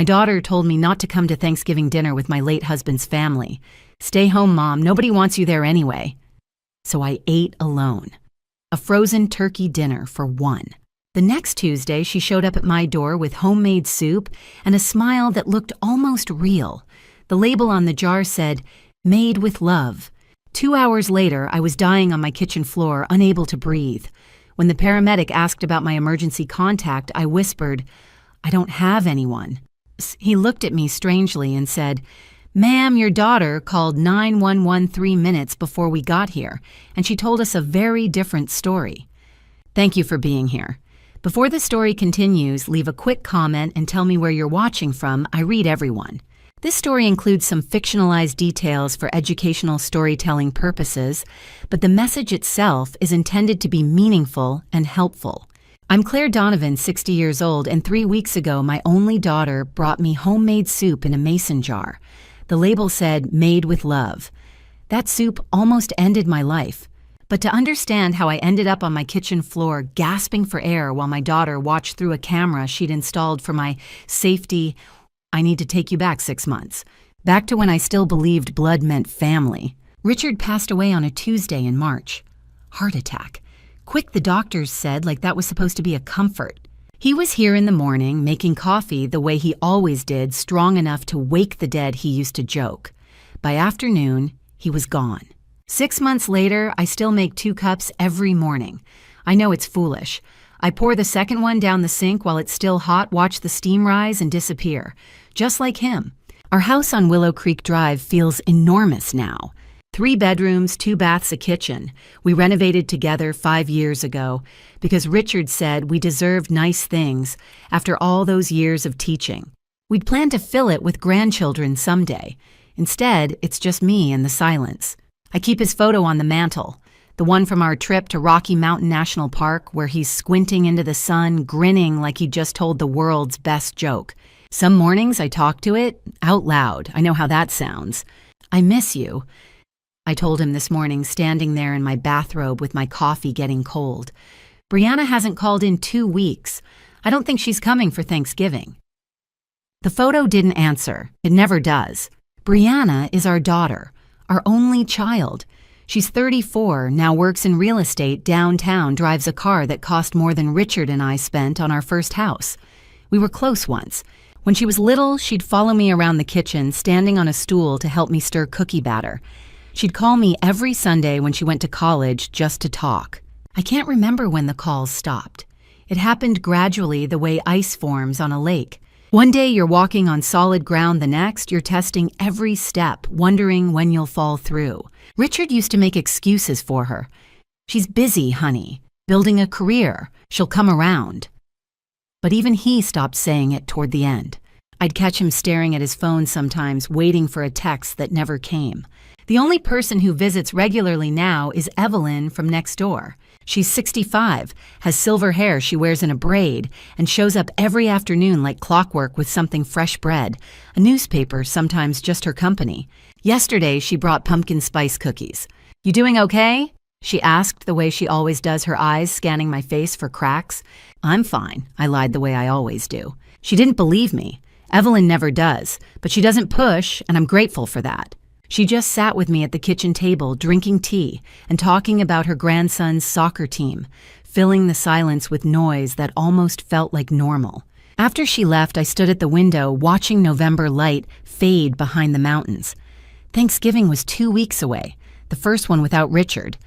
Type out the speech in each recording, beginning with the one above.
My daughter told me not to come to Thanksgiving dinner with my late husband's family. Stay home, Mom. Nobody wants you there anyway. So I ate alone. A frozen turkey dinner for one. The next Tuesday, she showed up at my door with homemade soup and a smile that looked almost real. The label on the jar said, "Made with love." 2 hours later, I was dying on my kitchen floor, unable to breathe. When the paramedic asked about my emergency contact, I whispered, "I don't have anyone." He looked at me strangely and said, "Ma'am, your daughter called 911 3 minutes before we got here, and she told us a very different story." Thank you for being here. Before the story continues, leave a quick comment and tell me where you're watching from. I read everyone. This story includes some fictionalized details for educational storytelling purposes, but the message itself is intended to be meaningful and helpful. I'm Claire Donovan, 60 years old, and 3 weeks ago my only daughter brought me homemade soup in a mason jar. The label said, "Made with love." That soup almost ended my life. But to understand how I ended up on my kitchen floor gasping for air while my daughter watched through a camera she'd installed for my safety, I need to take you back 6 months. Back to when I still believed blood meant family. Richard passed away on a Tuesday in March. Heart attack. Quick, the doctors said, like that was supposed to be a comfort. He was here in the morning, making coffee the way he always did, strong enough to wake the dead, he used to joke. By afternoon, he was gone. 6 months later, I still make 2 cups every morning. I know it's foolish. I pour the second one down the sink while it's still hot, watch the steam rise and disappear. Just like him. Our house on Willow Creek Drive feels enormous now. 3 bedrooms, 2 baths, a kitchen. We renovated together 5 years ago because Richard said we deserved nice things after all those years of teaching. We'd planned to fill it with grandchildren someday. Instead, it's just me and the silence. I keep his photo on the mantle, the one from our trip to Rocky Mountain National Park where he's squinting into the sun, grinning like he just told the world's best joke. Some mornings I talk to it out loud. I know how that sounds. "I miss you," I told him this morning, standing there in my bathrobe with my coffee getting cold. "Brianna hasn't called in 2 weeks. I don't think she's coming for Thanksgiving." The photo didn't answer. It never does. Brianna is our daughter, our only child. She's 34, now works in real estate downtown, drives a car that cost more than Richard and I spent on our first house. We were close once. When she was little, she'd follow me around the kitchen, standing on a stool to help me stir cookie batter. She'd call me every Sunday when she went to college just to talk. I can't remember when the calls stopped. It happened gradually, the way ice forms on a lake. One day you're walking on solid ground, the next you're testing every step, wondering when you'll fall through. Richard used to make excuses for her. "She's busy, honey, building a career. She'll come around." But even he stopped saying it toward the end. I'd catch him staring at his phone sometimes, waiting for a text that never came. The only person who visits regularly now is Evelyn from next door. She's 65, has silver hair she wears in a braid, and shows up every afternoon like clockwork with something fresh bread, a newspaper, sometimes just her company. Yesterday, she brought pumpkin spice cookies. "You doing okay?" she asked, the way she always does, her eyes scanning my face for cracks. "I'm fine," I lied the way I always do. She didn't believe me. Evelyn never does, but she doesn't push, and I'm grateful for that. She just sat with me at the kitchen table, drinking tea and talking about her grandson's soccer team, filling the silence with noise that almost felt like normal. After she left, I stood at the window, watching November light fade behind the mountains. Thanksgiving was 2 weeks away, the first one without Richard.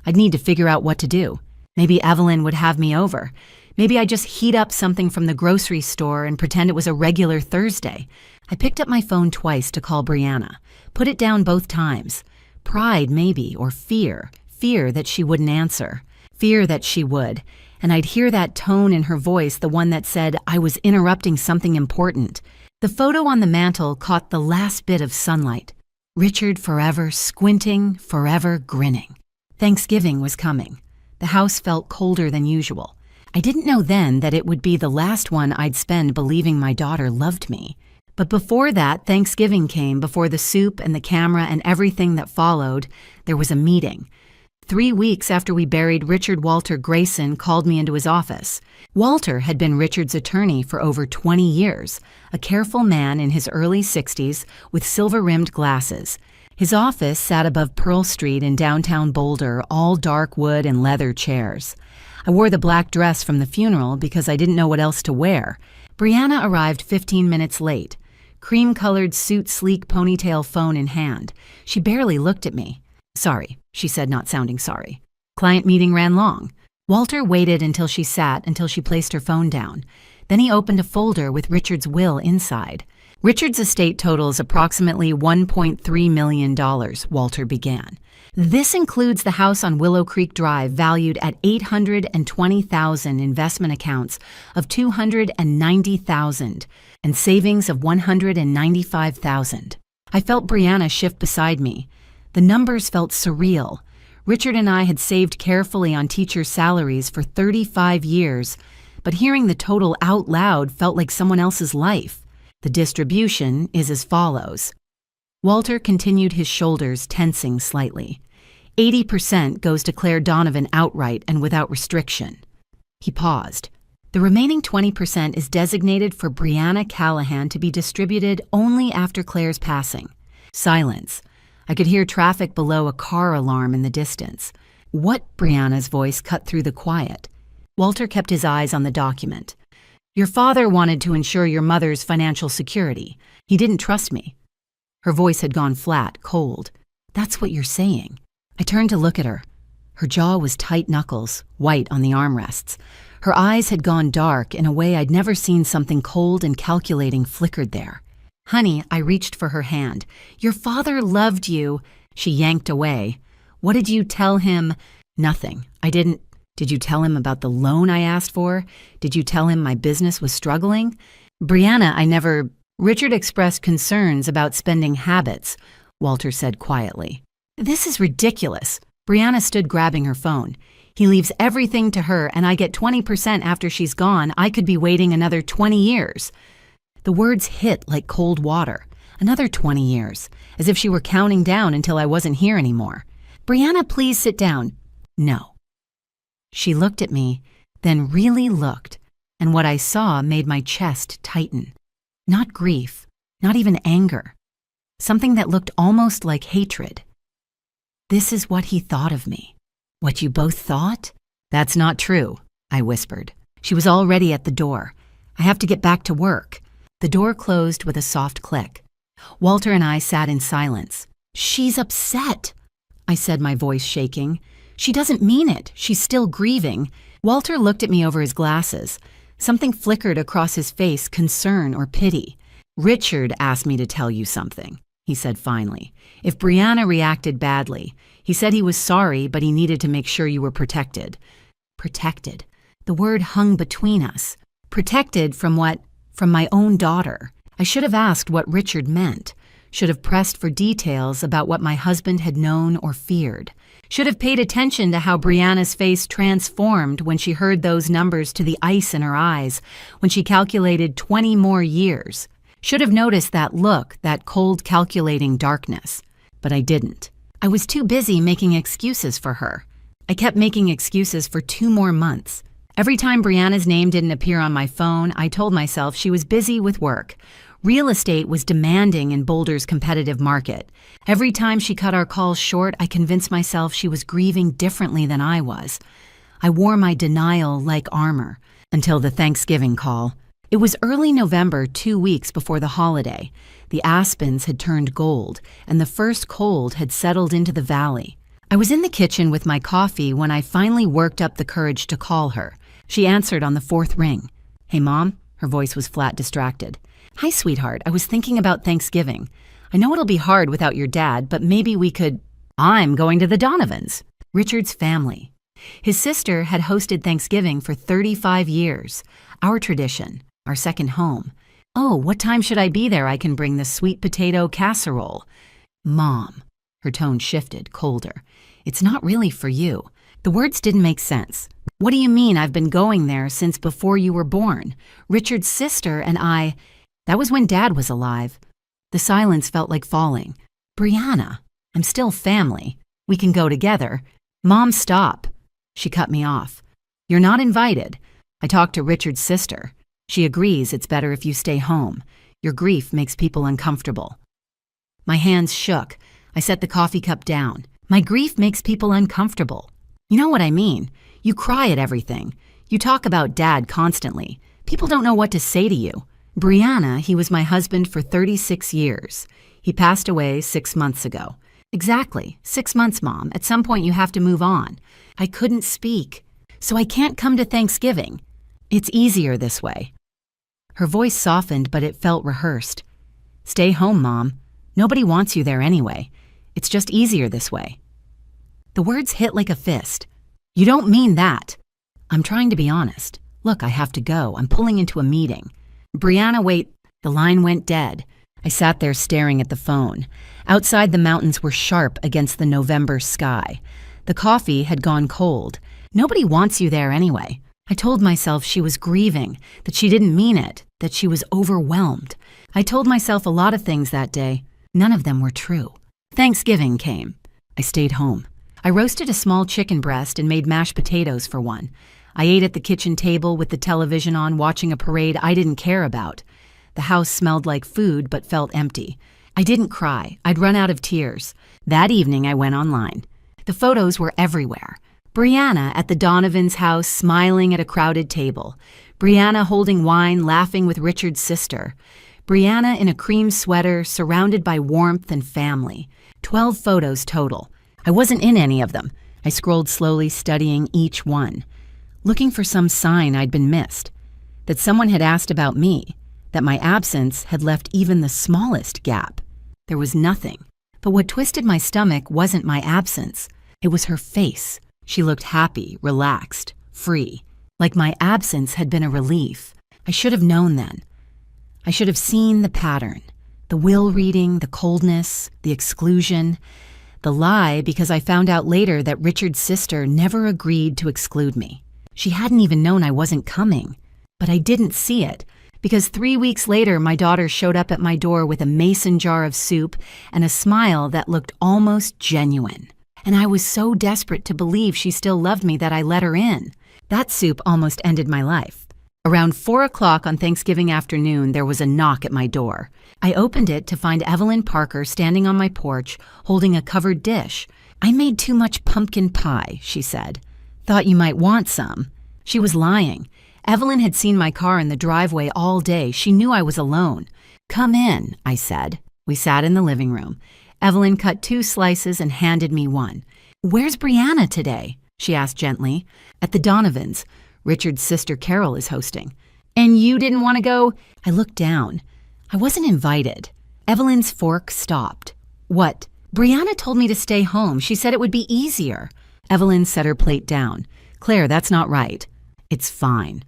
I'd need to figure out what to do. Maybe Evelyn would have me over. Maybe I'd just heat up something from the grocery store and pretend it was a regular Thursday. I picked up my phone twice to call Brianna. Put it down both times. Pride, maybe, or fear. Fear that she wouldn't answer. Fear that she would. And I'd hear that tone in her voice, the one that said I was interrupting something important. The photo on the mantel caught the last bit of sunlight. Richard forever squinting, forever grinning. Thanksgiving was coming. The house felt colder than usual. I didn't know then that it would be the last one I'd spend believing my daughter loved me. But before that, Thanksgiving came. Before the soup and the camera and everything that followed, there was a meeting. 3 weeks after we buried Richard Walter Grayson called me into his office. Walter had been Richard's attorney for over 20 years, a careful man in his early 60s with silver-rimmed glasses. His office sat above Pearl Street in downtown Boulder, all dark wood and leather chairs. I wore the black dress from the funeral because I didn't know what else to wear. Brianna arrived 15 minutes late. Cream-colored suit, sleek ponytail, phone in hand. She barely looked at me. "Sorry," she said, not sounding sorry. "Client meeting ran long." Walter waited until she placed her phone down. Then he opened a folder with Richard's will inside. "Richard's estate totals approximately $1.3 million, Walter began. "This includes the house on Willow Creek Drive valued at $820,000, investment accounts of $290,000, and savings of $195,000. I felt Brianna shift beside me. The numbers felt surreal. Richard and I had saved carefully on teachers' salaries for 35 years, but hearing the total out loud felt like someone else's life. "The distribution is as follows." Walter continued, his shoulders tensing slightly. 80% goes to Claire Donovan outright and without restriction. He paused. "The remaining 20% is designated for Brianna Callahan to be distributed only after Claire's passing." Silence. I could hear traffic below, a car alarm in the distance. "What?" Brianna's voice cut through the quiet. Walter kept his eyes on the document. "Your father wanted to ensure your mother's financial security. He didn't trust me." Her voice had gone flat, cold. "That's what you're saying." I turned to look at her. Her jaw was tight knuckles, white on the armrests. Her eyes had gone dark in a way I'd never seen. Something cold and calculating flickered there. "Honey," I reached for her hand. "Your father loved you." She yanked away. "What did you tell him?" "Nothing. I didn't." "Did you tell him about the loan I asked for? Did you tell him my business was struggling?" "Brianna, I never—" "Richard expressed concerns about spending habits," Walter said quietly. "This is ridiculous." Brianna stood grabbing her phone. "He leaves everything to her and I get 20% after she's gone. I could be waiting another 20 years. The words hit like cold water. Another 20 years, as if she were counting down until I wasn't here anymore. "Brianna, please sit down." "No." She looked at me, then really looked, and what I saw made my chest tighten. Not grief, not even anger. Something that looked almost like hatred. "This is what he thought of me." "What you both thought?" "That's not true," I whispered. She was already at the door. "I have to get back to work." The door closed with a soft click. Walter and I sat in silence. "She's upset," I said, my voice shaking. "She doesn't mean it. She's still grieving." Walter looked at me over his glasses. Something flickered across his face, concern or pity. "Richard asked me to tell you something," he said finally. "If Brianna reacted badly, he said he was sorry, but he needed to make sure you were protected." Protected. The word hung between us. Protected from what? From my own daughter. I should have asked what Richard meant. Should have pressed for details about what my husband had known or feared. Should have paid attention to how Brianna's face transformed when she heard those numbers, to the ice in her eyes, when she calculated 20 more years. Should have noticed that look, that cold calculating darkness. But I didn't. I was too busy making excuses for her. I kept making excuses for 2 more months. Every time Brianna's name didn't appear on my phone, I told myself she was busy with work. Real estate was demanding in Boulder's competitive market. Every time she cut our calls short, I convinced myself she was grieving differently than I was. I wore my denial like armor, until the Thanksgiving call. It was early November, 2 weeks before the holiday. The aspens had turned gold, and the first cold had settled into the valley. I was in the kitchen with my coffee when I finally worked up the courage to call her. She answered on the 4th ring. "Hey, Mom?" Her voice was flat, distracted. "Hi, sweetheart. I was thinking about Thanksgiving. I know it'll be hard without your dad, but maybe we could—" "I'm going to the Donovans." Richard's family. His sister had hosted Thanksgiving for 35 years. Our tradition, our second home. "Oh, what time should I be there? I can bring the sweet potato casserole." "Mom." Her tone shifted, colder. "It's not really for you." The words didn't make sense. "What do you mean I've been going there since before you were born? Richard's sister and I—" "That was when Dad was alive." The silence felt like falling. "Brianna, I'm still family. We can go together." Mom, stop. She cut me off. You're not invited. I talked to Richard's sister. She agrees it's better if you stay home. Your grief makes people uncomfortable. My hands shook. I set the coffee cup down. My grief makes people uncomfortable. You know what I mean. You cry at everything. You talk about Dad constantly. People don't know what to say to you. Brianna, he was my husband for 36 years. He passed away 6 months ago. Exactly, 6 months, Mom. At some point you have to move on. I couldn't speak. So I can't come to Thanksgiving. It's easier this way. Her voice softened, but it felt rehearsed. Stay home, Mom. Nobody wants you there anyway. It's just easier this way. The words hit like a fist. You don't mean that. I'm trying to be honest. Look, I have to go. I'm pulling into a meeting. Brianna, wait. The line went dead. I sat there staring at the phone. Outside, the mountains were sharp against the November sky. The coffee had gone cold. Nobody wants you there anyway. I told myself she was grieving, that she didn't mean it, that she was overwhelmed. I told myself a lot of things that day. None of them were true. Thanksgiving came. I stayed home. I roasted a small chicken breast and made mashed potatoes for one. I ate at the kitchen table with the television on, watching a parade I didn't care about. The house smelled like food but felt empty. I didn't cry. I'd run out of tears. That evening, I went online. The photos were everywhere. Brianna at the Donovan's house, smiling at a crowded table. Brianna holding wine, laughing with Richard's sister. Brianna in a cream sweater, surrounded by warmth and family. 12 photos total. I wasn't in any of them. I scrolled slowly, studying each one, looking for some sign I'd been missed, that someone had asked about me, that my absence had left even the smallest gap. There was nothing. But what twisted my stomach wasn't my absence. It was her face. She looked happy, relaxed, free, like my absence had been a relief. I should have known then. I should have seen the pattern, the will reading, the coldness, the exclusion, the lie, because I found out later that Richard's sister never agreed to exclude me. She hadn't even known I wasn't coming. But I didn't see it, because 3 weeks later my daughter showed up at my door with a mason jar of soup and a smile that looked almost genuine. And I was so desperate to believe she still loved me that I let her in. That soup almost ended my life. Around 4 o'clock on Thanksgiving afternoon, there was a knock at my door. I opened it to find Evelyn Parker standing on my porch, holding a covered dish. I made too much pumpkin pie, she said. Thought you might want some. She was lying. Evelyn had seen my car in the driveway all day. She knew I was alone. Come in, I said. We sat in the living room. Evelyn cut 2 slices and handed me one. Where's Brianna today? She asked gently. At the Donovans. Richard's sister Carol is hosting. And you didn't want to go? I looked down. I wasn't invited. Evelyn's fork stopped. What? Brianna told me to stay home. She said it would be easier. Evelyn set her plate down. Claire, that's not right. It's fine.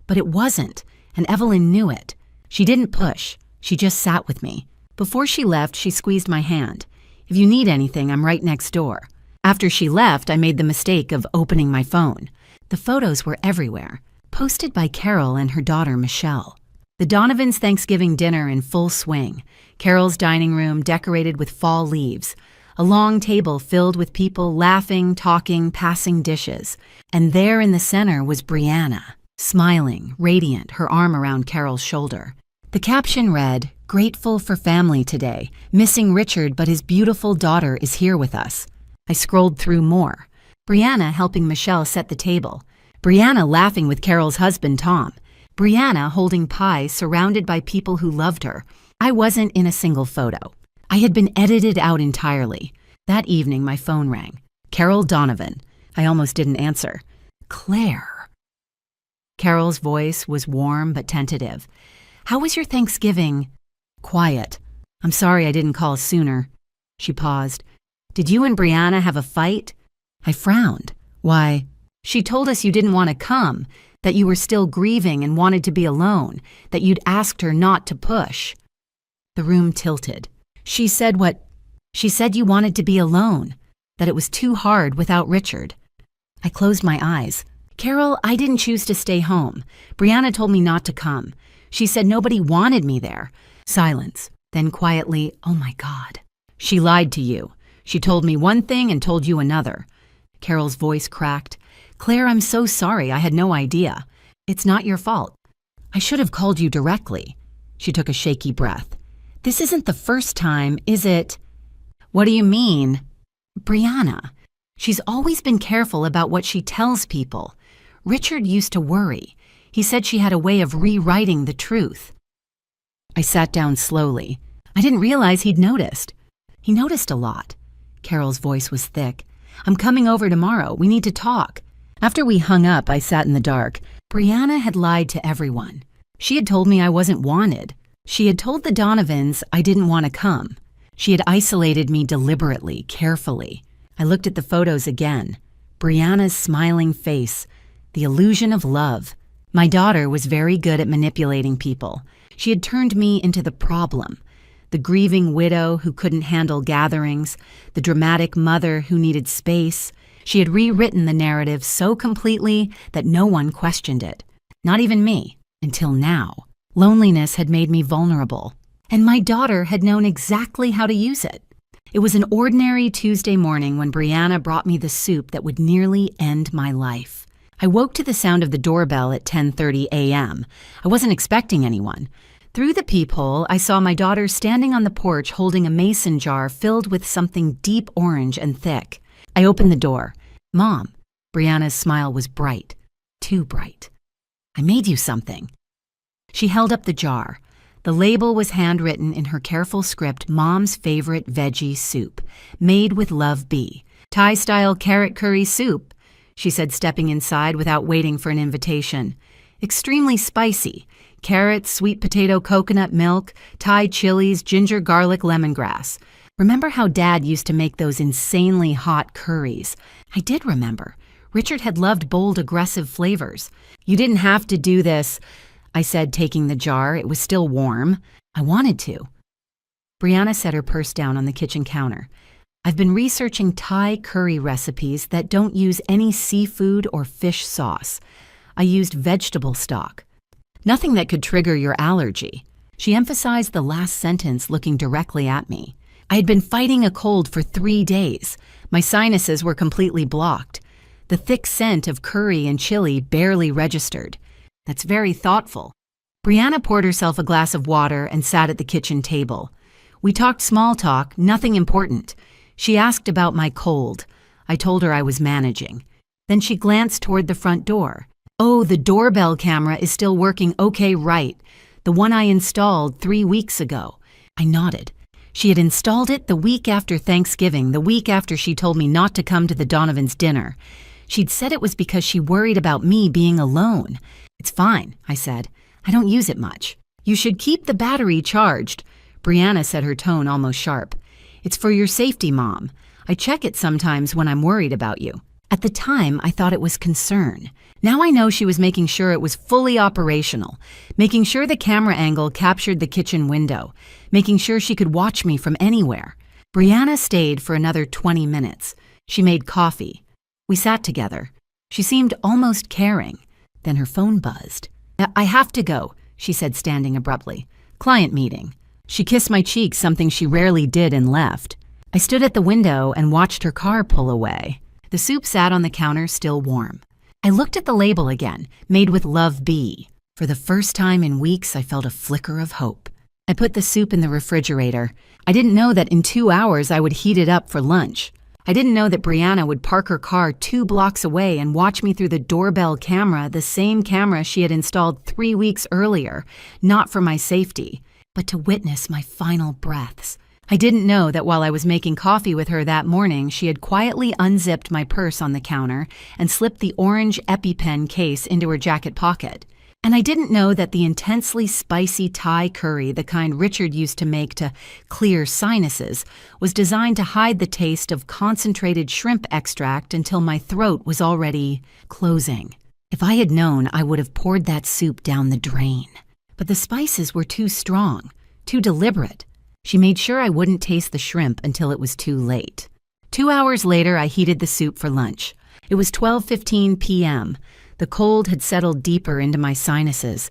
But it wasn't, and Evelyn knew it. She didn't push. She just sat with me. Before she left, she squeezed my hand. If you need anything, I'm right next door. After she left, I made the mistake of opening my phone. The photos were everywhere, posted by Carol and her daughter, Michelle. The Donovans' Thanksgiving dinner in full swing. Carol's dining room decorated with fall leaves. A long table filled with people laughing, talking, passing dishes. And there in the center was Brianna, smiling, radiant, her arm around Carol's shoulder. The caption read, "Grateful for family today. Missing Richard, but his beautiful daughter is here with us." I scrolled through more. Brianna helping Michelle set the table. Brianna laughing with Carol's husband, Tom. Brianna holding pie surrounded by people who loved her. I wasn't in a single photo. I had been edited out entirely. That evening, my phone rang. Carol Donovan. I almost didn't answer. Claire. Carol's voice was warm but tentative. How was your Thanksgiving? Quiet. I'm sorry I didn't call sooner. She paused. Did you and Brianna have a fight? I frowned. Why? She told us you didn't want to come, that you were still grieving and wanted to be alone, that you'd asked her not to push. The room tilted. She said what? She said you wanted to be alone, that it was too hard without Richard. I closed my eyes. Carol, I didn't choose to stay home. Brianna told me not to come. She said nobody wanted me there. Silence. Then quietly, oh my God. She lied to you. She told me one thing and told you another. Carol's voice cracked. "Claire, I'm so sorry. I had no idea. It's not your fault. I should have called you directly." She took a shaky breath. "This isn't the first time, is it?" "What do you mean?" "Brianna. She's always been careful about what she tells people. Richard used to worry. He said she had a way of rewriting the truth." I sat down slowly. I didn't realize he'd noticed. He noticed a lot. Carol's voice was thick. "I'm coming over tomorrow. We need to talk." After we hung up, I sat in the dark. Brianna had lied to everyone. She had told me I wasn't wanted. She had told the Donovans I didn't want to come. She had isolated me deliberately, carefully. I looked at the photos again. Brianna's smiling face, the illusion of love. My daughter was very good at manipulating people. She had turned me into the problem. The grieving widow who couldn't handle gatherings, the dramatic mother who needed space. She had rewritten the narrative so completely that no one questioned it. Not even me, until now. Loneliness had made me vulnerable, and my daughter had known exactly how to use it. It was an ordinary Tuesday morning when Brianna brought me the soup that would nearly end my life. I woke to the sound of the doorbell at 10:30 a.m. I wasn't expecting anyone. Through the peephole, I saw my daughter standing on the porch holding a mason jar filled with something deep orange and thick. I opened the door. "Mom." Brianna's smile was bright. Too bright. "I made you something." She held up the jar. The label was handwritten in her careful script, "Mom's favorite veggie soup, made with love bee. Thai-style carrot curry soup," she said, stepping inside without waiting for an invitation. "Extremely spicy. Carrots, sweet potato, coconut milk, Thai chilies, ginger, garlic, lemongrass. Remember how Dad used to make those insanely hot curries?" I did remember. Richard had loved bold, aggressive flavors. "You didn't have to do this," I said, taking the jar. It was still warm. I wanted to. Brianna set her purse down on the kitchen counter. "I've been researching Thai curry recipes that don't use any seafood or fish sauce. I used vegetable stock. Nothing that could trigger your allergy." She emphasized the last sentence, looking directly at me. I had been fighting a cold for 3 days. My sinuses were completely blocked. The thick scent of curry and chili barely registered. "That's very thoughtful." Brianna poured herself a glass of water and sat at the kitchen table. We talked small talk, nothing important. She asked about my cold. I told her I was managing. Then she glanced toward the front door. "Oh, the doorbell camera is still working okay, right? The one I installed 3 weeks ago." I nodded. She had installed it the week after Thanksgiving, the week after she told me not to come to the Donovans' dinner. She'd said it was because she worried about me being alone. "It's fine," I said. "I don't use it much." "You should keep the battery charged." Brianna said, her tone almost sharp. "It's for your safety, Mom. I check it sometimes when I'm worried about you." At the time, I thought it was concern. Now I know she was making sure it was fully operational, making sure the camera angle captured the kitchen window, making sure she could watch me from anywhere. Brianna stayed for another 20 minutes. She made coffee. We sat together. She seemed almost caring. Then her phone buzzed. "I have to go," she said, standing abruptly. "Client meeting." She kissed my cheek, something she rarely did, and left. I stood at the window and watched her car pull away. The soup sat on the counter, still warm. I looked at the label again, "Made with love bee." For the first time in weeks, I felt a flicker of hope. I put the soup in the refrigerator. I didn't know that in 2 hours I would heat it up for lunch. I didn't know that Brianna would park her car 2 blocks away and watch me through the doorbell camera, the same camera she had installed 3 weeks earlier, not for my safety, but to witness my final breaths. I didn't know that while I was making coffee with her that morning, she had quietly unzipped my purse on the counter and slipped the orange EpiPen case into her jacket pocket. And I didn't know that the intensely spicy Thai curry, the kind Richard used to make to clear sinuses, was designed to hide the taste of concentrated shrimp extract until my throat was already closing. If I had known, I would have poured that soup down the drain. But the spices were too strong, too deliberate. She made sure I wouldn't taste the shrimp until it was too late. 2 hours later, I heated the soup for lunch. It was 12:15 p.m. The cold had settled deeper into my sinuses.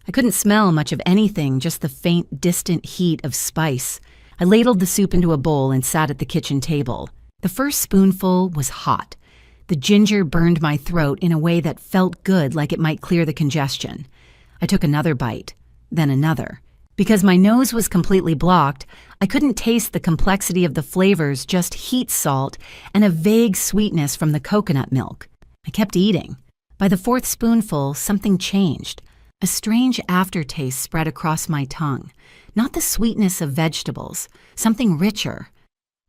I couldn't smell much of anything, just the faint, distant heat of spice. I ladled the soup into a bowl and sat at the kitchen table. The first spoonful was hot. The ginger burned my throat in a way that felt good, like it might clear the congestion. I took another bite, then another. Because my nose was completely blocked, I couldn't taste the complexity of the flavors, just heat salt and a vague sweetness from the coconut milk. I kept eating. By the fourth spoonful, something changed. A strange aftertaste spread across my tongue. Not the sweetness of vegetables, something richer,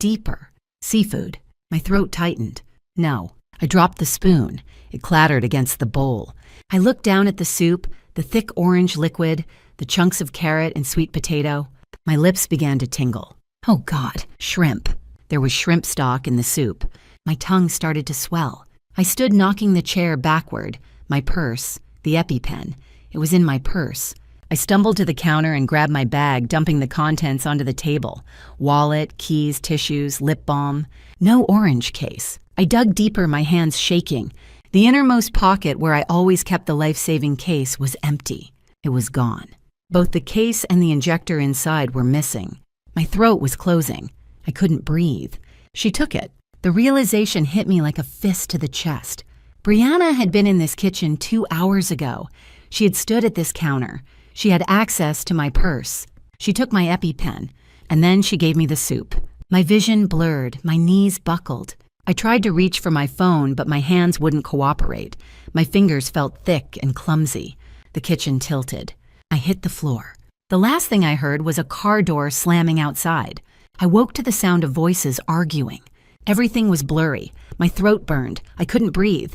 deeper. Seafood. My throat tightened. No. I dropped the spoon. It clattered against the bowl. I looked down at the soup, the thick orange liquid, the chunks of carrot and sweet potato. My lips began to tingle. Oh God, shrimp. There was shrimp stock in the soup. My tongue started to swell. I stood knocking the chair backward. My purse, the EpiPen. It was in my purse. I stumbled to the counter and grabbed my bag, dumping the contents onto the table. Wallet, keys, tissues, lip balm. No orange case. I dug deeper, my hands shaking. The innermost pocket where I always kept the life-saving case was empty. It was gone. Both the case and the injector inside were missing. My throat was closing. I couldn't breathe. She took it. The realization hit me like a fist to the chest. Brianna had been in this kitchen 2 hours ago. She had stood at this counter. She had access to my purse. She took my EpiPen, and then she gave me the soup. My vision blurred, my knees buckled. I tried to reach for my phone, but my hands wouldn't cooperate. My fingers felt thick and clumsy. The kitchen tilted. I hit the floor. The last thing I heard was a car door slamming outside. I woke to the sound of voices arguing. Everything was blurry. My throat burned. I couldn't breathe.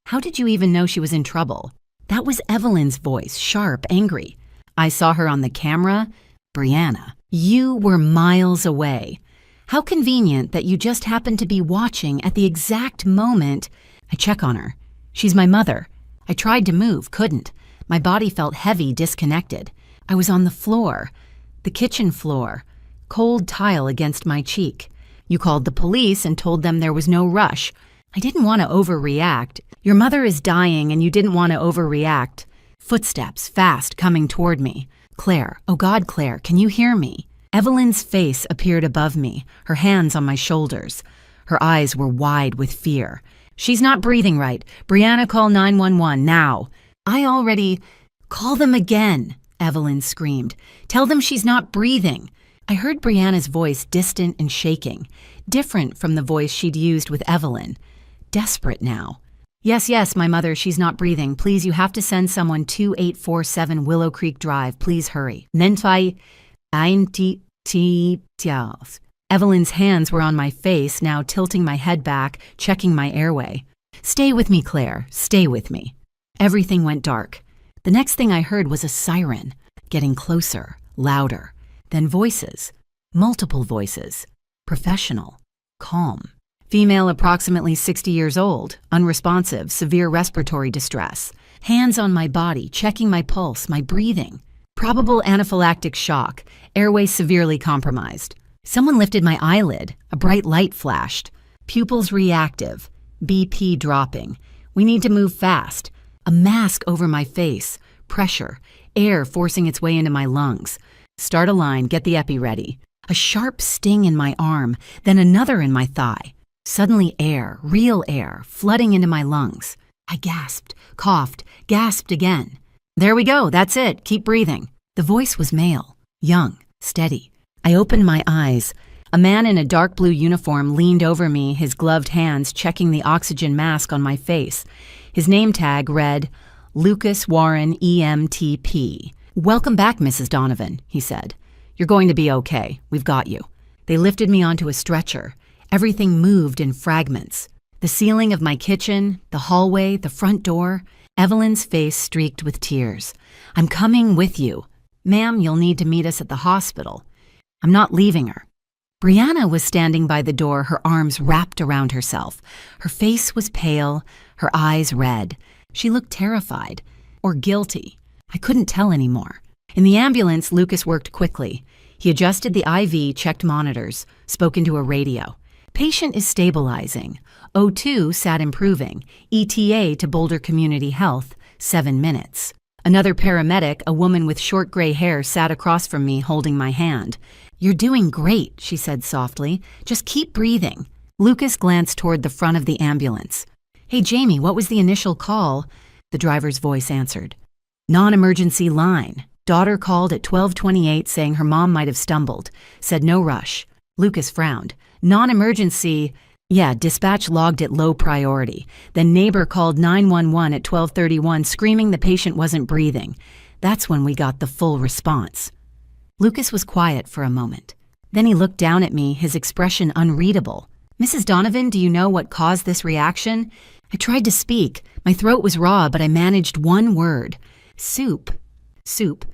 How did you even know she was in trouble? That was Evelyn's voice, sharp, angry. I saw her on the camera. Brianna, you were miles away. How convenient that you just happened to be watching at the exact moment. I check on her. She's my mother. I tried to move, couldn't. My body felt heavy, disconnected. I was on the floor, the kitchen floor, cold tile against my cheek. You called the police and told them there was no rush. I didn't want to overreact. Your mother is dying and you didn't want to overreact. Footsteps, fast, coming toward me. Claire, oh God, Claire, can you hear me? Evelyn's face appeared above me, her hands on my shoulders. Her eyes were wide with fear. She's not breathing right. Brianna, call 911 now. Call them again, Evelyn screamed. Tell them she's not breathing. I heard Brianna's voice, distant and shaking, different from the voice she'd used with Evelyn. Desperate now. Yes, my mother, she's not breathing. Please, you have to send someone 2847 Willow Creek Drive. Please hurry. Evelyn's hands were on my face, now tilting my head back, checking my airway. Stay with me, Claire. Stay with me. Everything went dark. The next thing I heard was a siren, getting closer, louder. Then voices. Multiple voices. Professional. Calm. Female, approximately 60 years old, unresponsive, severe respiratory distress. Hands on my body, checking my pulse, my breathing. Probable anaphylactic shock, airway severely compromised. Someone lifted my eyelid, a bright light flashed. Pupils reactive, BP dropping. We need to move fast. A mask over my face, pressure, air forcing its way into my lungs. Start a line, get the epi ready. A sharp sting in my arm, then another in my thigh. Suddenly air, real air, flooding into my lungs. I gasped, coughed, gasped again. There we go, that's it, keep breathing. The voice was male, young, steady. I opened my eyes. A man in a dark blue uniform leaned over me, his gloved hands checking the oxygen mask on my face. His name tag read, Lucas Warren, EMTP. Welcome back, Mrs. Donovan, he said. You're going to be okay. We've got you. They lifted me onto a stretcher. Everything moved in fragments. The ceiling of my kitchen, the hallway, the front door. Evelyn's face streaked with tears. I'm coming with you. Ma'am, you'll need to meet us at the hospital. I'm not leaving her. Brianna was standing by the door, her arms wrapped around herself. Her face was pale, her eyes red. She looked terrified, or guilty. I couldn't tell anymore. In the ambulance, Lucas worked quickly. He adjusted the IV, checked monitors, spoke into a radio. Patient is stabilizing. O2 sat improving. ETA to Boulder Community Health, 7 minutes. Another paramedic, a woman with short gray hair, sat across from me, holding my hand. You're doing great, she said softly. Just keep breathing. Lucas glanced toward the front of the ambulance. "Hey, Jamie, what was the initial call?" The driver's voice answered. "Non-emergency line. Daughter called at 12:28 saying her mom might have stumbled. Said no rush." Lucas frowned. "Non-emergency. Yeah, dispatch logged it low priority. Then neighbor called 911 at 12:31 screaming the patient wasn't breathing. That's when we got the full response." Lucas was quiet for a moment. Then he looked down at me, his expression unreadable. "Mrs. Donovan, do you know what caused this reaction?" I tried to speak. My throat was raw, but I managed one word. "Soup." "Soup."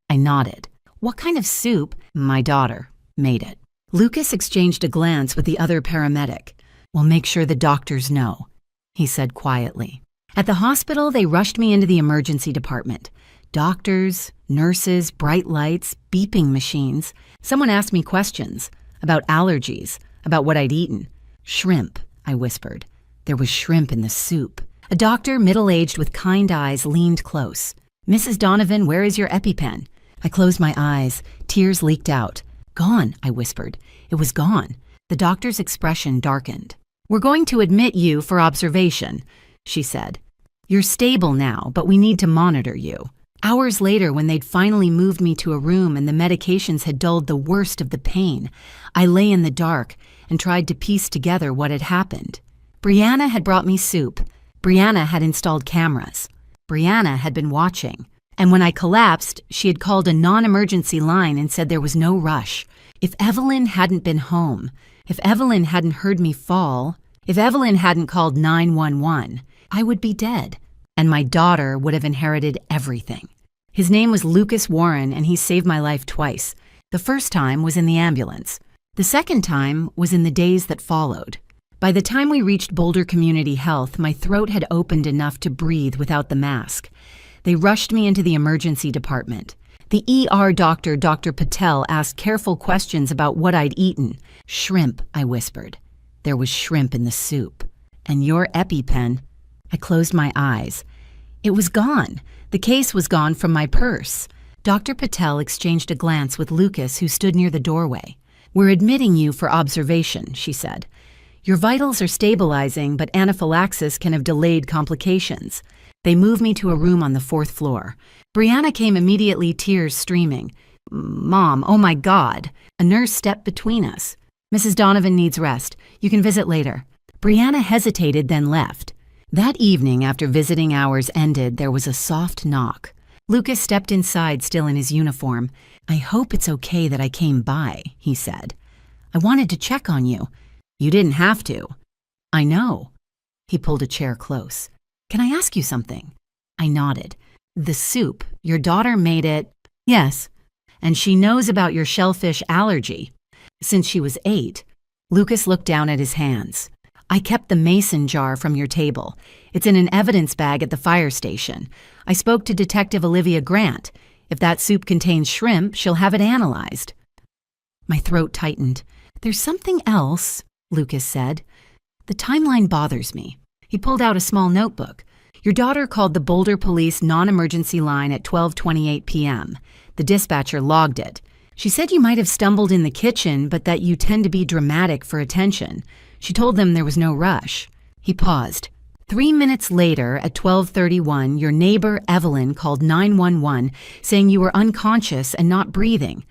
I nodded. "What kind of soup?" "My daughter made it." Lucas exchanged a glance with the other paramedic. "We'll make sure the doctors know," he said quietly. At the hospital, they rushed me into the emergency department. Doctors, nurses, bright lights, beeping machines. Someone asked me questions about allergies, about what I'd eaten. "Shrimp," I whispered. There was shrimp in the soup. A doctor, middle-aged with kind eyes, leaned close. "Mrs. Donovan, where is your EpiPen?" I closed my eyes. Tears leaked out. "Gone," I whispered. It was gone. The doctor's expression darkened. "We're going to admit you for observation," she said. "You're stable now, but we need to monitor you." Hours later, when they'd finally moved me to a room and the medications had dulled the worst of the pain, I lay in the dark and tried to piece together what had happened. Brianna had brought me soup. Brianna had installed cameras. Brianna had been watching. And when I collapsed, she had called a non-emergency line and said there was no rush. If Evelyn hadn't been home, if Evelyn hadn't heard me fall, if Evelyn hadn't called 911, I would be dead. And my daughter would have inherited everything. His name was Lucas Warren, and he saved my life twice. The first time was in the ambulance. The second time was in the days that followed. By the time we reached Boulder Community Health, my throat had opened enough to breathe without the mask. They rushed me into the emergency department. The ER doctor, Dr. Patel, asked careful questions about what I'd eaten. "Shrimp," I whispered. There was shrimp in the soup. "And your EpiPen." I closed my eyes. It was gone. The case was gone from my purse. Dr. Patel exchanged a glance with Lucas, who stood near the doorway. "We're admitting you for observation," she said. "Your vitals are stabilizing, but anaphylaxis can have delayed complications." They moved me to a room on the 4th floor. Brianna came immediately, tears streaming. "Mom, oh my God." A nurse stepped between us. "Mrs. Donovan needs rest. You can visit later." Brianna hesitated, then left. That evening, after visiting hours ended, there was a soft knock. Lucas stepped inside, still in his uniform. "I hope it's okay that I came by," he said. "I wanted to check on you." "You didn't have to." "I know." He pulled a chair close. "Can I ask you something?" I nodded. "The soup, your daughter made it?" "Yes." "And she knows about your shellfish allergy?" "Since she was 8. Lucas looked down at his hands. "I kept the mason jar from your table. It's in an evidence bag at the fire station. I spoke to Detective Olivia Grant. If that soup contains shrimp, she'll have it analyzed." My throat tightened. "There's something else," Lucas said. "The timeline bothers me." He pulled out a small notebook. "Your daughter called the Boulder Police non-emergency line at 12:28 p.m. The dispatcher logged it. She said you might have stumbled in the kitchen, but that you tend to be dramatic for attention. She told them there was no rush." He paused. 3 minutes later, at 12:31, your neighbor, Evelyn, called 911, saying you were unconscious and not breathing.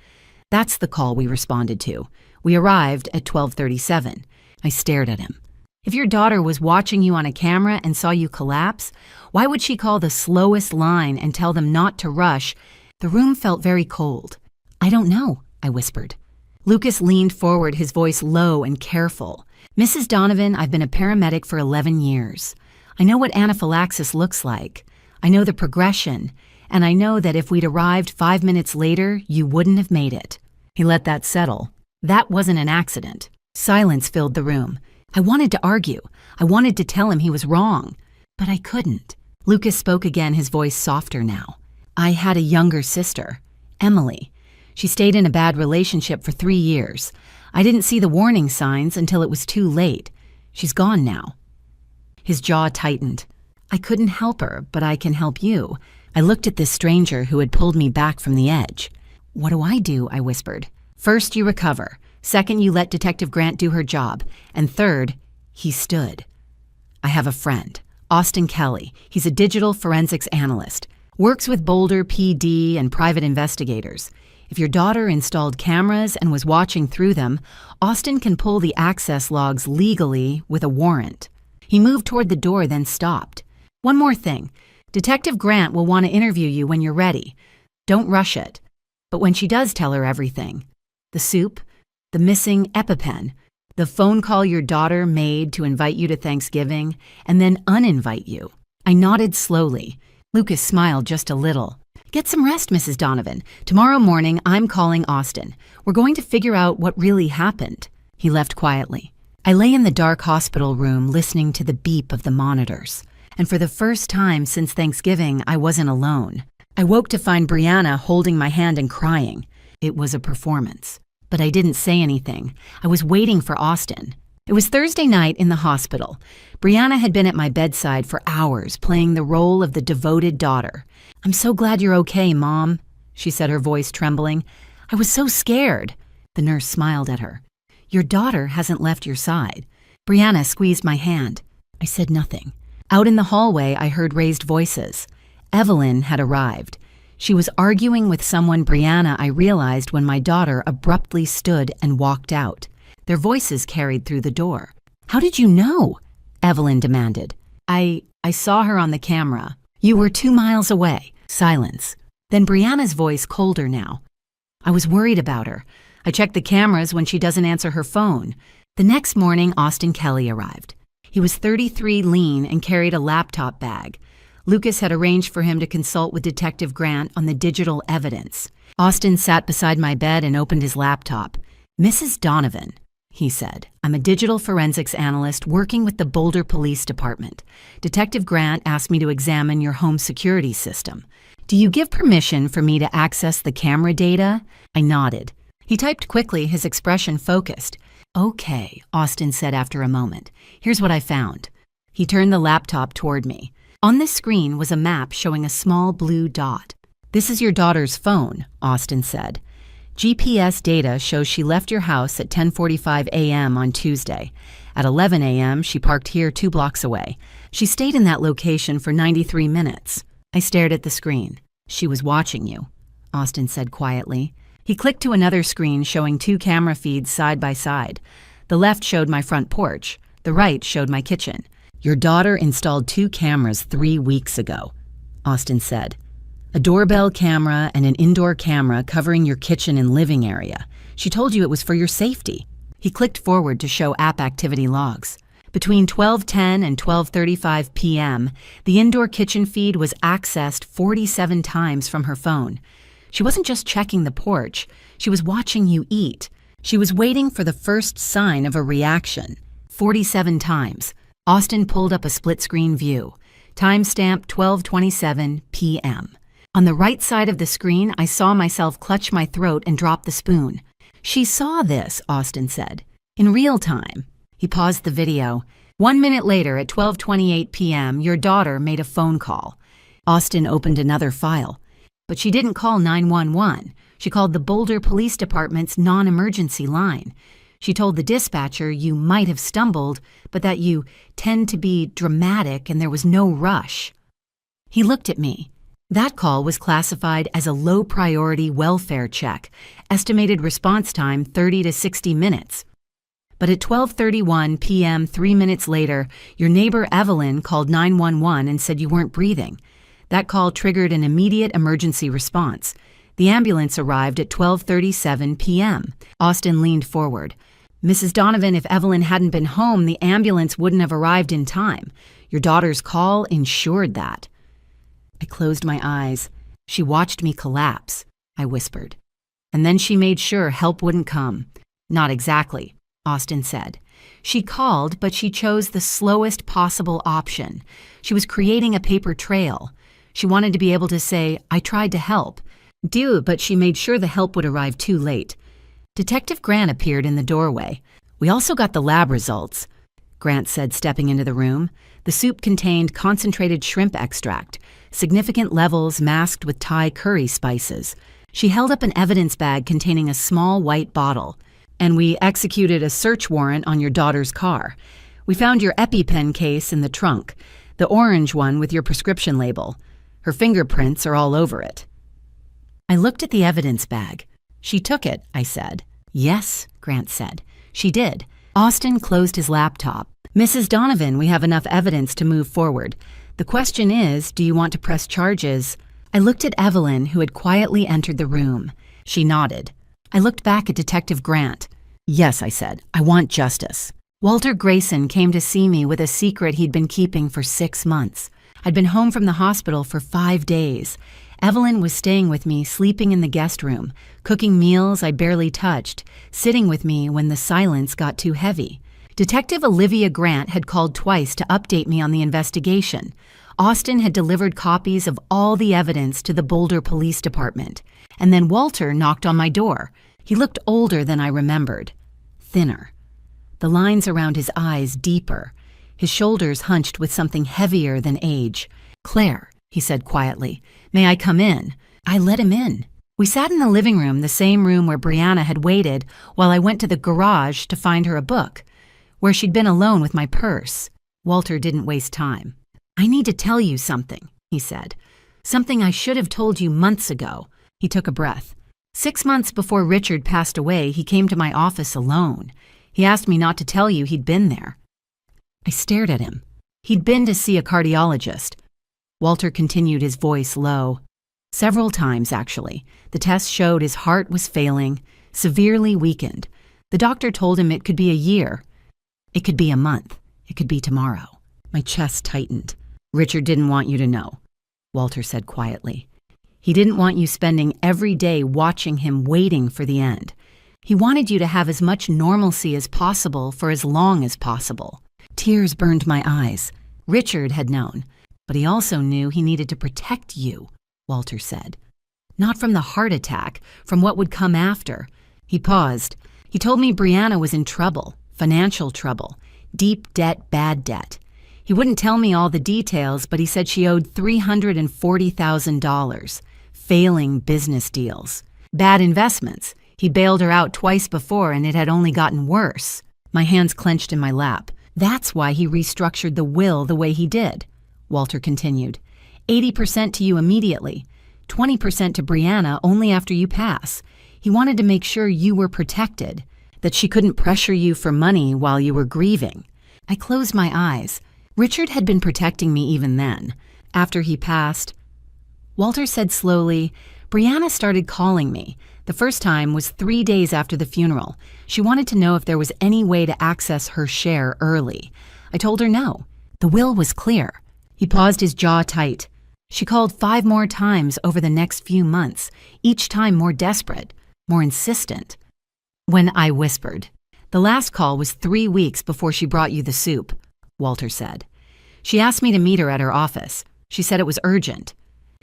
That's the call we responded to. We arrived at 12:37. I stared at him. If your daughter was watching you on a camera and saw you collapse, why would she call the slowest line and tell them not to rush? The room felt very cold. "I don't know," I whispered. Lucas leaned forward, his voice low and careful. "Mrs. Donovan, I've been a paramedic for 11 years. I know what anaphylaxis looks like. I know the progression, and I know that if we'd arrived 5 minutes later, you wouldn't have made it." He let that settle. That wasn't an accident. Silence filled the room. I wanted to argue. I wanted to tell him he was wrong, but I couldn't. Lucas spoke again, his voice softer now. "I had a younger sister, Emily. She stayed in a bad relationship for 3 years. I didn't see the warning signs until it was too late. She's gone now." His jaw tightened. "I couldn't help her, but I can help you." I looked at this stranger who had pulled me back from the edge. "What do I do?" I whispered. "First, you recover. Second, you let Detective Grant do her job. And third," he stood. I have a friend, Austin Kelly. He's a digital forensics analyst, works with Boulder PD and private investigators. If your daughter installed cameras and was watching through them, Austin can pull the access logs legally with a warrant. He moved toward the door, then stopped. One more thing. Detective Grant will want to interview you when you're ready. Don't rush it. But when she does tell her everything, the soup, the missing EpiPen, the phone call your daughter made to invite you to Thanksgiving, and then uninvite you. I nodded slowly. Lucas smiled just a little. Get some rest, Mrs. Donovan. Tomorrow morning, I'm calling Austin. We're going to figure out what really happened. He left quietly. I lay in the dark hospital room listening to the beep of the monitors. And for the first time since Thanksgiving, I wasn't alone. I woke to find Brianna holding my hand and crying. It was a performance. But I didn't say anything. I was waiting for Austin. It was Thursday night in the hospital. Brianna had been at my bedside for hours, playing the role of the devoted daughter. "I'm so glad you're okay, Mom," she said, her voice trembling. "I was so scared." The nurse smiled at her. "Your daughter hasn't left your side." Brianna squeezed my hand. I said nothing. Out in the hallway, I heard raised voices. Evelyn had arrived. She was arguing with someone Brianna I realized when my daughter abruptly stood and walked out. Their voices carried through the door. "How did you know?" Evelyn demanded. I saw her on the camera. You were 2 miles away." Silence. Then Brianna's voice colder now. "I was worried about her. I checked the cameras when she doesn't answer her phone." The next morning, Austin Kelly arrived. He was 33, lean, and carried a laptop bag. Lucas had arranged for him to consult with Detective Grant on the digital evidence. Austin sat beside my bed and opened his laptop. "Mrs. Donovan," he said, "I'm a digital forensics analyst working with the Boulder Police Department. Detective Grant asked me to examine your home security system. Do you give permission for me to access the camera data?" I nodded. He typed quickly, his expression focused. "Okay," Austin said after a moment. "Here's what I found." He turned the laptop toward me. On this screen was a map showing a small blue dot. "This is your daughter's phone," Austin said. "GPS data shows she left your house at 10:45 a.m. on Tuesday. At 11 a.m., she parked here 2 blocks away. She stayed in that location for 93 minutes. I stared at the screen. "She was watching you," Austin said quietly. He clicked to another screen showing 2 camera feeds side by side. The left showed my front porch. The right showed my kitchen. "Your daughter installed 2 cameras 3 weeks ago," Austin said. "A doorbell camera and an indoor camera covering your kitchen and living area. She told you it was for your safety." He clicked forward to show app activity logs. Between 12:10 and 12:35 p.m., the indoor kitchen feed was accessed 47 times from her phone. She wasn't just checking the porch. She was watching you eat. She was waiting for the first sign of a reaction. 47 times. Austin pulled up a split-screen view. Timestamp 12:27 p.m. On the right side of the screen, I saw myself clutch my throat and drop the spoon. "She saw this," Austin said. "In real time." He paused the video. 1 minute later, at 12:28 p.m., your daughter made a phone call. Austin opened another file. But she didn't call 911. She called the Boulder Police Department's non-emergency line. She told the dispatcher you might have stumbled, but that you tend to be dramatic and there was no rush. He looked at me. That call was classified as a low-priority welfare check, estimated response time 30 to 60 minutes. But at 12:31 p.m., 3 minutes later, your neighbor Evelyn called 911 and said you weren't breathing. That call triggered an immediate emergency response. The ambulance arrived at 12:37 p.m. Austin leaned forward. "Mrs. Donovan, if Evelyn hadn't been home, the ambulance wouldn't have arrived in time. Your daughter's call ensured that." I closed my eyes. "She watched me collapse," I whispered. "And then she made sure help wouldn't come." "Not exactly," Austin said. "She called, but she chose the slowest possible option. She was creating a paper trail. She wanted to be able to say, 'I tried to help.' But she made sure the help would arrive too late." Detective Grant appeared in the doorway. "We also got the lab results," Grant said, stepping into the room. The soup contained concentrated shrimp extract, significant levels masked with Thai curry spices. She held up an evidence bag containing a small white bottle. "And we executed a search warrant on your daughter's car. We found your EpiPen case in the trunk, the orange one with your prescription label. Her fingerprints are all over it." I looked at the evidence bag. "She took it," I said. "Yes," Grant said. "She did." Austin closed his laptop. "Mrs. Donovan, we have enough evidence to move forward. The question is, do you want to press charges?" I looked at Evelyn, who had quietly entered the room. She nodded. I looked back at Detective Grant. "Yes," I said. "I want justice." Walter Grayson came to see me with a secret he'd been keeping for 6 months. I'd been home from the hospital for 5 days. Evelyn was staying with me, sleeping in the guest room, cooking meals I barely touched, sitting with me when the silence got too heavy. Detective Olivia Grant had called twice to update me on the investigation. Austin had delivered copies of all the evidence to the Boulder Police Department. And then Walter knocked on my door. He looked older than I remembered. Thinner. The lines around his eyes deeper. His shoulders hunched with something heavier than age. "Claire," he said quietly, "may I come in?" I let him in. We sat in the living room, the same room where Brianna had waited, while I went to the garage to find her a book, where she'd been alone with my purse. Walter didn't waste time. "I need to tell you something," he said. "Something I should have told you months ago." He took a breath. 6 months before Richard passed away, he came to my office alone. He asked me not to tell you he'd been there. I stared at him. He'd been to see a cardiologist. Walter continued, his voice low. "Several times, actually. The test showed his heart was failing, severely weakened. The doctor told him it could be a year. It could be a month. It could be tomorrow." My chest tightened. "Richard didn't want you to know," Walter said quietly. "He didn't want you spending every day watching him, waiting for the end. He wanted you to have as much normalcy as possible for as long as possible." Tears burned my eyes. Richard had known, but he also knew he needed to protect you, Walter said. "Not from the heart attack, from what would come after." He paused. "He told me Brianna was in trouble, financial trouble, deep debt, bad debt. He wouldn't tell me all the details, but he said she owed $340,000, failing business deals, bad investments. He bailed her out twice before, and it had only gotten worse." My hands clenched in my lap. "That's why he restructured the will the way he did," Walter continued. 80% to you immediately, 20% to Brianna only after you pass. He wanted to make sure you were protected, that she couldn't pressure you for money while you were grieving." I closed my eyes. Richard had been protecting me even then. After he passed, Walter said slowly, "Brianna started calling me. The first time was 3 days after the funeral. She wanted to know if there was any way to access her share early. I told her no. The will was clear." He paused, his jaw tight. "She called 5 more times over the next few months, each time more desperate, more insistent." When I whispered, "The last call was 3 weeks before she brought you the soup," Walter said. "She asked me to meet her at her office. She said it was urgent."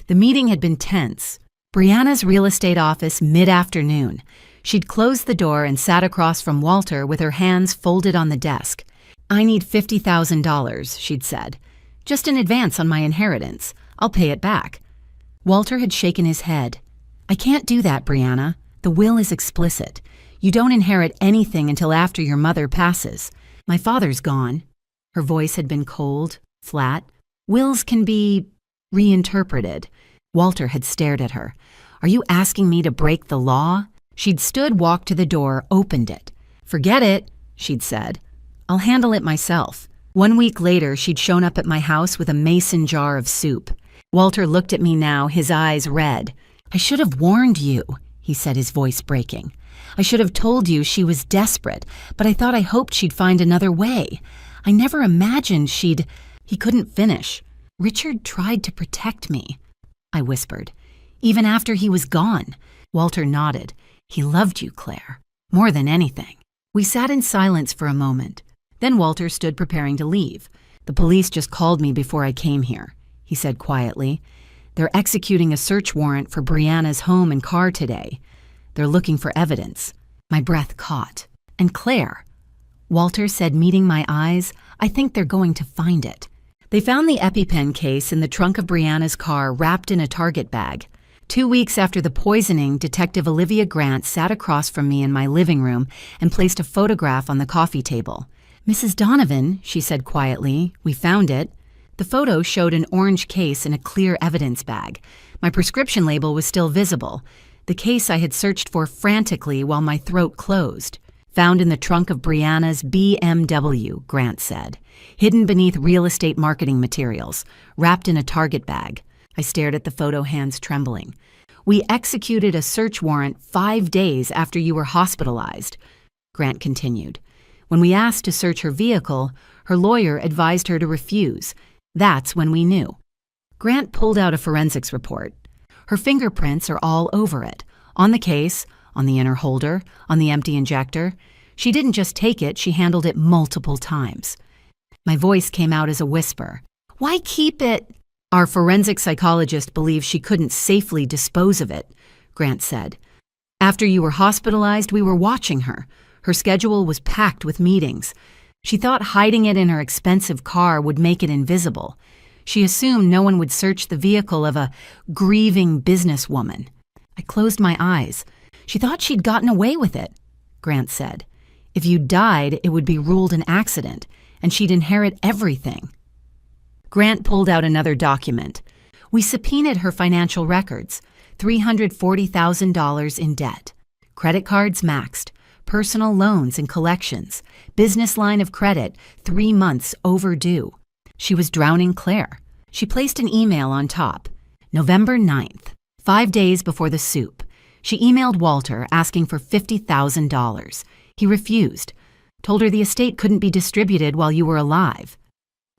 The meeting had been tense. Brianna's real estate office mid-afternoon. She'd closed the door and sat across from Walter with her hands folded on the desk. "I need $50,000, she'd said. "Just in advance on my inheritance. I'll pay it back." Walter had shaken his head. "I can't do that, Brianna. The will is explicit. You don't inherit anything until after your mother passes. My father's gone." Her voice had been cold, flat. "Wills can be reinterpreted." Walter had stared at her. "Are you asking me to break the law?" She'd stood, walked to the door, opened it. "Forget it," she'd said. "I'll handle it myself." 1 week later, she'd shown up at my house with a mason jar of soup. Walter looked at me now, his eyes red. "I should have warned you," he said, his voice breaking. "I should have told you she was desperate, but I hoped she'd find another way. I never imagined she'd—" He couldn't finish. "Richard tried to protect me," I whispered. "Even after he was gone." Walter nodded. "He loved you, Claire, more than anything." We sat in silence for a moment. Then Walter stood preparing to leave. "The police just called me before I came here," he said quietly. "They're executing a search warrant for Brianna's home and car today. They're looking for evidence." My breath caught. "And Claire," Walter said, meeting my eyes, "I think they're going to find it." They found the EpiPen case in the trunk of Brianna's car, wrapped in a Target bag. 2 weeks after the poisoning, Detective Olivia Grant sat across from me in my living room and placed a photograph on the coffee table. "Mrs. Donovan," she said quietly, "we found it." The photo showed an orange case in a clear evidence bag. My prescription label was still visible, the case I had searched for frantically while my throat closed. "Found in the trunk of Brianna's BMW," Grant said. "Hidden beneath real estate marketing materials, wrapped in a Target bag." I stared at the photo, hands trembling. "We executed a search warrant 5 days after you were hospitalized," Grant continued. "When we asked to search her vehicle, her lawyer advised her to refuse. That's when we knew." Grant pulled out a forensics report. Her fingerprints are all over it, on the case, on the inner holder, on the empty injector. She didn't just take it, she handled it multiple times. My voice came out as a whisper. "Why keep it?" "Our forensic psychologist believes she couldn't safely dispose of it," Grant said. "After you were hospitalized, we were watching her. Her schedule was packed with meetings. She thought hiding it in her expensive car would make it invisible. She assumed no one would search the vehicle of a grieving businesswoman." I closed my eyes. "She thought she'd gotten away with it," Grant said. "If you died, it would be ruled an accident, and she'd inherit everything." Grant pulled out another document. "We subpoenaed her financial records, $340,000 in debt. Credit cards maxed, personal loans and collections, business line of credit 3 months overdue. She was drowning Claire." She placed an email on top. "November 9th, 5 days before the soup. She emailed Walter asking for $50,000. He refused. Told her the estate couldn't be distributed while you were alive."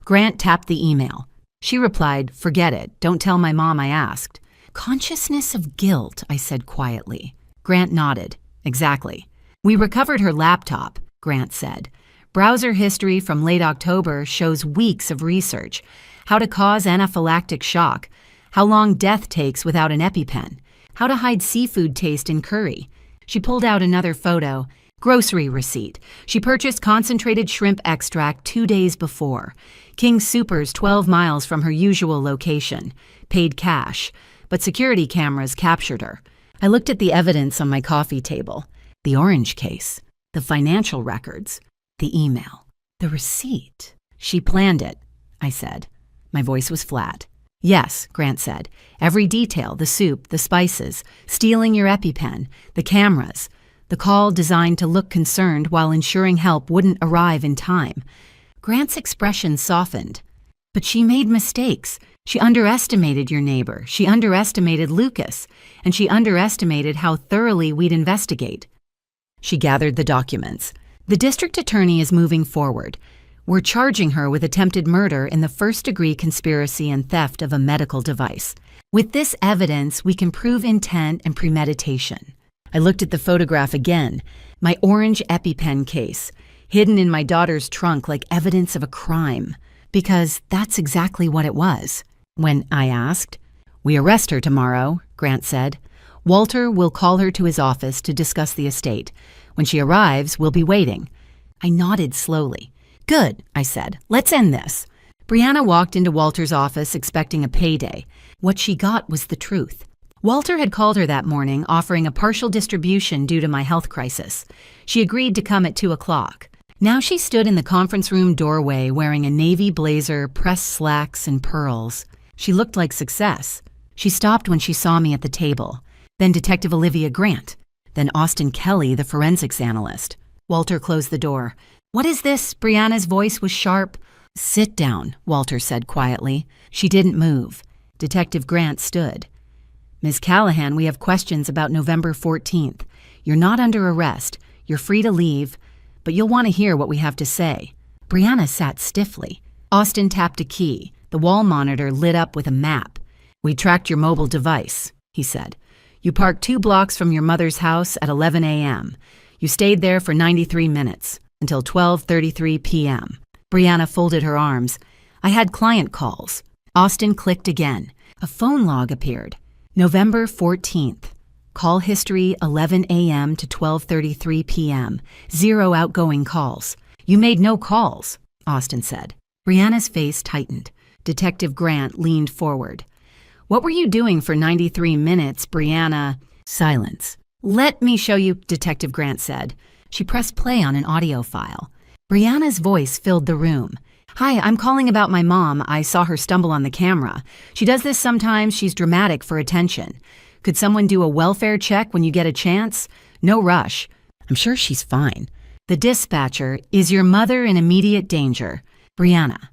Grant tapped the email. She replied, "Forget it. Don't tell my mom I asked." "Consciousness of guilt," I said quietly. Grant nodded. "Exactly." "We recovered her laptop," Grant said. "Browser history from late October shows weeks of research. How to cause anaphylactic shock. How long death takes without an EpiPen. How to hide seafood taste in curry." She pulled out another photo. "Grocery receipt. She purchased concentrated shrimp extract 2 days before. King Soopers 12 miles from her usual location. Paid cash. But security cameras captured her." I looked at the evidence on my coffee table. The orange case. The financial records. The email. The receipt. "She planned it," I said. My voice was flat. "Yes," Grant said. "Every detail, the soup, the spices, stealing your EpiPen, the cameras. The call designed to look concerned while ensuring help wouldn't arrive in time." Grant's expression softened. "But she made mistakes. She underestimated your neighbor. She underestimated Lucas. And she underestimated how thoroughly we'd investigate." She gathered the documents. "The district attorney is moving forward. We're charging her with attempted murder in the first-degree conspiracy and theft of a medical device. With this evidence, we can prove intent and premeditation." I looked at the photograph again, my orange EpiPen case, hidden in my daughter's trunk like evidence of a crime, because that's exactly what it was. When I asked, "We arrest her tomorrow," Grant said. "Walter will call her to his office to discuss the estate. When she arrives, we'll be waiting." I nodded slowly. "Good," I said. "Let's end this." Brianna walked into Walter's office expecting a payday. What she got was the truth. Walter had called her that morning offering a partial distribution due to my health crisis. She agreed to come at 2 o'clock. Now she stood in the conference room doorway wearing a navy blazer, pressed slacks, and pearls. She looked like success. She stopped when she saw me at the table. Then Detective Olivia Grant. Then Austin Kelly, the forensics analyst. Walter closed the door. "What is this?" Brianna's voice was sharp. "Sit down," Walter said quietly. She didn't move. Detective Grant stood. "Ms. Callahan, we have questions about November 14th. You're not under arrest. You're free to leave, but you'll want to hear what we have to say." Brianna sat stiffly. Austin tapped a key. The wall monitor lit up with a map. "We tracked your mobile device," he said. "You parked 2 blocks from your mother's house at 11 a.m. You stayed there for 93 minutes, until 12:33 p.m. Brianna folded her arms. "I had client calls." Austin clicked again. A phone log appeared. November 14th. Call history 11 a.m. to 12:33 p.m. 0 outgoing calls. "You made no calls," Austin said. Brianna's face tightened. Detective Grant leaned forward. "What were you doing for 93 minutes, Brianna?" Silence. "Let me show you," Detective Grant said. She pressed play on an audio file. Brianna's voice filled the room. "Hi, I'm calling about my mom. I saw her stumble on the camera. She does this sometimes. She's dramatic for attention. Could someone do a welfare check when you get a chance? No rush. I'm sure she's fine." The dispatcher, "Is your mother in immediate danger?" Brianna.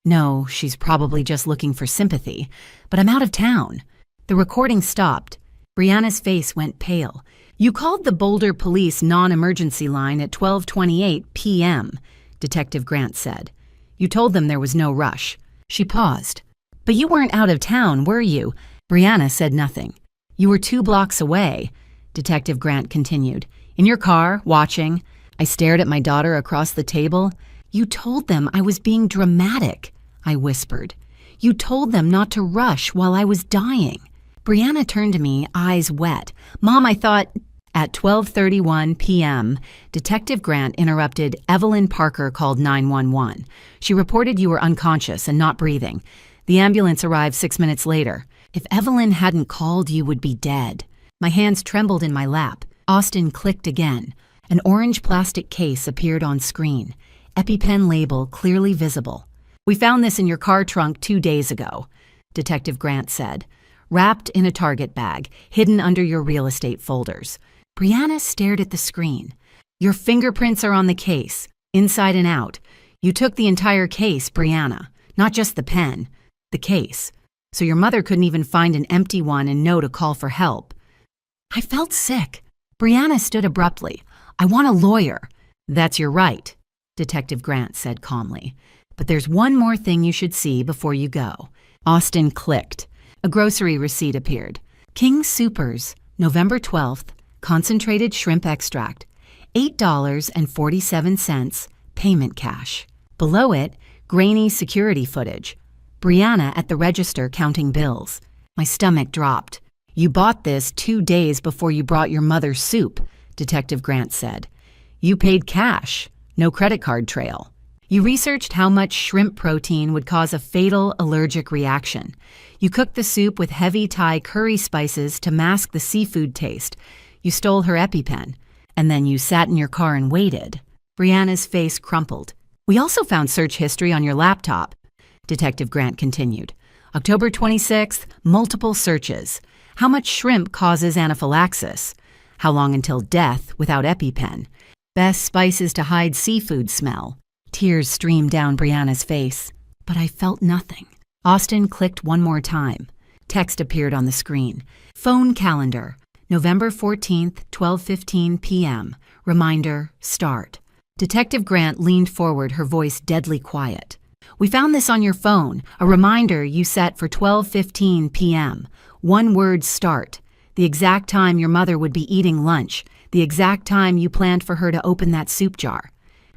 "No, she's probably just looking for sympathy, but I'm out of town." The recording stopped. Brianna's face went pale. "You called the Boulder Police non-emergency line at 12:28 p.m., Detective Grant said. "You told them there was no rush." She paused. "But you weren't out of town, were you?" Brianna said nothing. "You were 2 blocks away," Detective Grant continued. "In your car, watching. I stared at my daughter across the table. You told them I was being dramatic," I whispered. "You told them not to rush while I was dying." Brianna turned to me, eyes wet. "Mom, I thought—" At 12:31 p.m., Detective Grant interrupted. "Evelyn Parker called 911. She reported you were unconscious and not breathing. The ambulance arrived 6 minutes later. If Evelyn hadn't called, you would be dead." My hands trembled in my lap. Austin clicked again. An orange plastic case appeared on screen. EpiPen label clearly visible. "We found this in your car trunk 2 days ago," Detective Grant said. "Wrapped in a Target bag, hidden under your real estate folders." Brianna stared at the screen. "Your fingerprints are on the case, inside and out. You took the entire case, Brianna, not just the pen, the case. So your mother couldn't even find an empty one and know to call for help." I felt sick. Brianna stood abruptly. "I want a lawyer." "That's your right," Detective Grant said calmly. "But there's one more thing you should see before you go." Austin clicked. A grocery receipt appeared. King Soopers, November 12th, concentrated shrimp extract, $8.47, payment cash. Below it, grainy security footage. Brianna at the register counting bills. My stomach dropped. "You bought this 2 days before you brought your mother soup," Detective Grant said. "You paid cash, no credit card trail. You researched how much shrimp protein would cause a fatal allergic reaction. You cooked the soup with heavy Thai curry spices to mask the seafood taste. You stole her EpiPen, and then you sat in your car and waited." Brianna's face crumpled. "We also found search history on your laptop," Detective Grant continued. "October 26th, multiple searches. How much shrimp causes anaphylaxis? How long until death without EpiPen? Best spices to hide seafood smell." Tears streamed down Brianna's face, but I felt nothing. Austin clicked one more time. Text appeared on the screen. "Phone calendar, November 14th, 12:15 p.m. Reminder, start." Detective Grant leaned forward, her voice deadly quiet. "We found this on your phone, a reminder you set for 12:15 p.m. One word, start. The exact time your mother would be eating lunch, the exact time you planned for her to open that soup jar."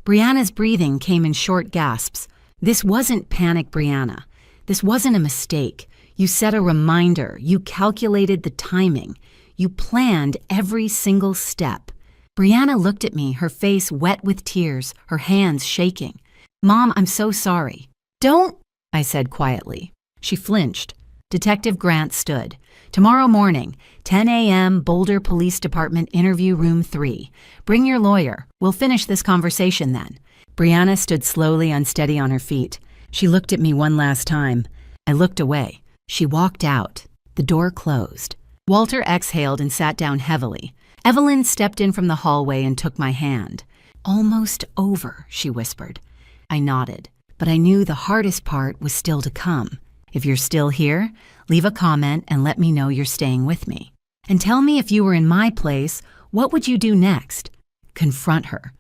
Brianna's breathing came in short gasps. "This wasn't panic, Brianna. This wasn't a mistake. You set a reminder. You calculated the timing. You planned every single step." Brianna looked at me, her face wet with tears, her hands shaking. "Mom, I'm so sorry." "Don't," I said quietly. She flinched. Detective Grant stood. "Tomorrow morning, 10 a.m., Boulder Police Department Interview Room 3. Bring your lawyer. We'll finish this conversation then." Brianna stood slowly unsteady on her feet. She looked at me one last time. I looked away. She walked out. The door closed. Walter exhaled and sat down heavily. Evelyn stepped in from the hallway and took my hand. "Almost over," she whispered. I nodded, but I knew the hardest part was still to come. If you're still here, leave a comment and let me know you're staying with me. And tell me, if you were in my place, what would you do next? Confront her,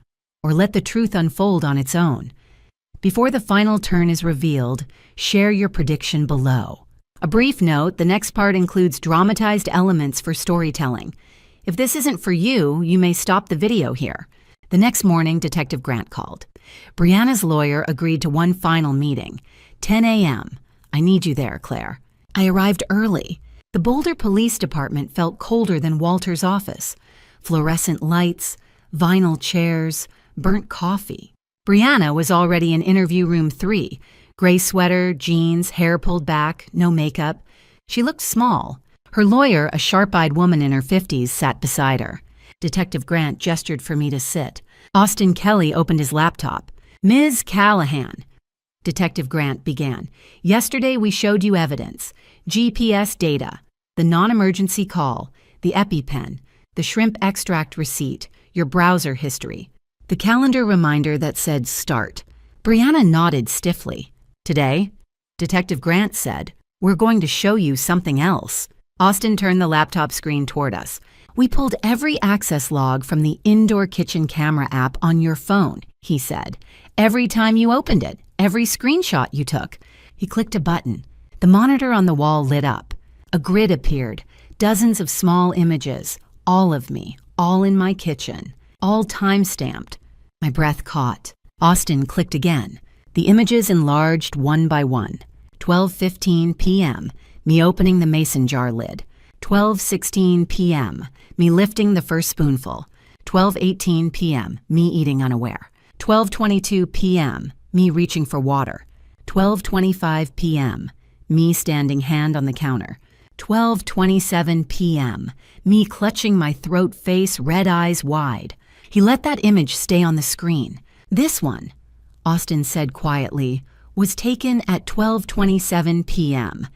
or let the truth unfold on its own? Before the final turn is revealed, share your prediction below. A brief note, the next part includes dramatized elements for storytelling. If this isn't for you, you may stop the video here. The next morning, Detective Grant called. Brianna's lawyer agreed to one final meeting. 10 a.m. "I need you there, Claire." I arrived early. The Boulder Police Department felt colder than Walter's office. Fluorescent lights, vinyl chairs, burnt coffee. Brianna was already in interview room 3. Gray sweater, jeans, hair pulled back, no makeup. She looked small. Her lawyer, a sharp-eyed woman in her 50s, sat beside her. Detective Grant gestured for me to sit. Austin Kelly opened his laptop. Ms. Callahan, Detective Grant began. Yesterday we showed you evidence, GPS data, the non-emergency call, the EpiPen, the shrimp extract receipt, your browser history, the calendar reminder that said start. Brianna nodded stiffly. Today, Detective Grant said, we're going to show you something else. Austin turned the laptop screen toward us. We pulled every access log from the indoor kitchen camera app on your phone, he said. Every time you opened it, every screenshot you took. He clicked a button. The monitor on the wall lit up. A grid appeared, dozens of small images, all of me, all in my kitchen, all time-stamped. My breath caught. Austin clicked again. The images enlarged one by one. 12:15 p.m., me opening the mason jar lid. 12:16 p.m., me lifting the first spoonful. 12:18 p.m., me eating unaware. 12:22 p.m., me reaching for water. 12:25 p.m., me standing hand on the counter. 12:27 p.m., me clutching my throat, face, red eyes wide. He let that image stay on the screen. This one, Austin said quietly, was taken at 12:27 p.m.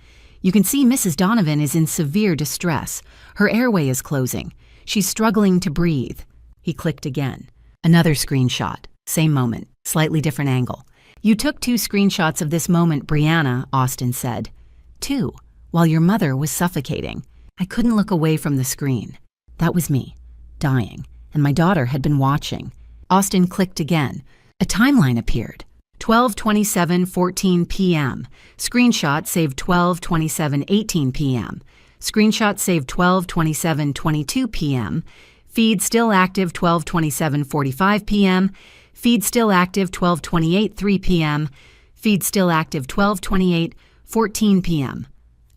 You can see Mrs. Donovan is in severe distress. Her airway is closing. She's struggling to breathe. He clicked again. Another screenshot. Same moment, slightly different angle. You took 2 screenshots of this moment, Brianna, Austin said. 2, while your mother was suffocating. I couldn't look away from the screen. That was me, dying, and my daughter had been watching. Austin clicked again. A timeline appeared. 12:27:14 p.m. Screenshot saved 12:27:18 p.m. Screenshot saved 12:27:22 p.m. Feed still active 12:27:45 p.m. Feed still active 12:28:3 p.m. Feed still active 12:28:14 p.m.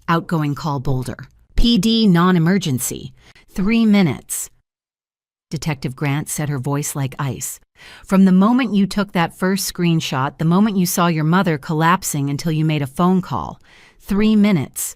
Outgoing call Boulder. PD non-emergency. 3 minutes. Detective Grant said, her voice like ice. From the moment you took that first screenshot, the moment you saw your mother collapsing until you made a phone call. 3 minutes.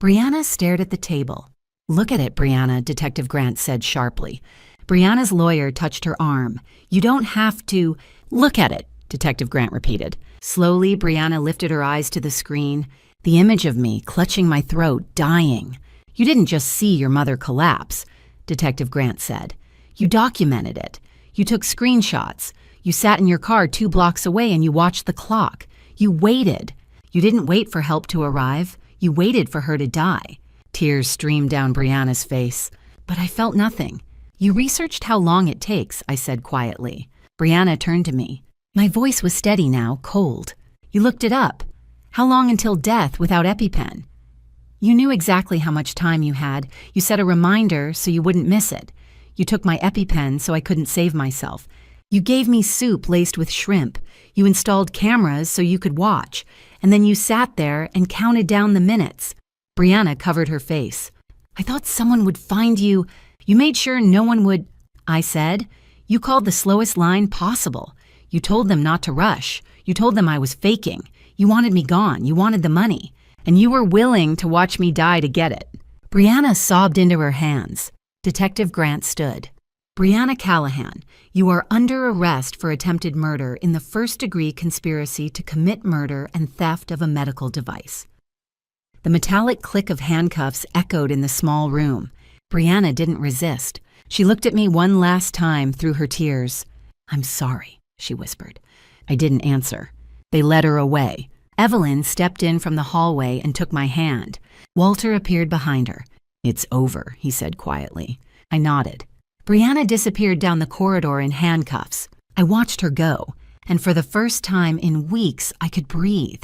Brianna stared at the table. Look at it, Brianna, Detective Grant said sharply. Brianna's lawyer touched her arm. You don't have to. Look at it, Detective Grant repeated. Slowly, Brianna lifted her eyes to the screen. The image of me, clutching my throat, dying. You didn't just see your mother collapse, Detective Grant said. You documented it. You took screenshots. You sat in your car 2 blocks away and you watched the clock. You waited. You didn't wait for help to arrive. You waited for her to die. Tears streamed down Brianna's face. But I felt nothing. You researched how long it takes, I said quietly. Brianna turned to me. My voice was steady now, cold. You looked it up. How long until death without EpiPen? You knew exactly how much time you had. You set a reminder so you wouldn't miss it. You took my EpiPen so I couldn't save myself. You gave me soup laced with shrimp. You installed cameras so you could watch. And then you sat there and counted down the minutes. Brianna covered her face. I thought someone would find you. You made sure no one would. I said. You called the slowest line possible. You told them not to rush. You told them I was faking. You wanted me gone. You wanted the money. And you were willing to watch me die to get it. Brianna sobbed into her hands. Detective Grant stood. Brianna Callahan, you are under arrest for attempted murder in the first-degree conspiracy to commit murder and theft of a medical device. The metallic click of handcuffs echoed in the small room. Brianna didn't resist. She looked at me one last time through her tears. I'm sorry, she whispered. I didn't answer. They led her away. Evelyn stepped in from the hallway and took my hand. Walter appeared behind her. It's over, he said quietly. I nodded. Brianna disappeared down the corridor in handcuffs. I watched her go, and for the first time in weeks, I could breathe.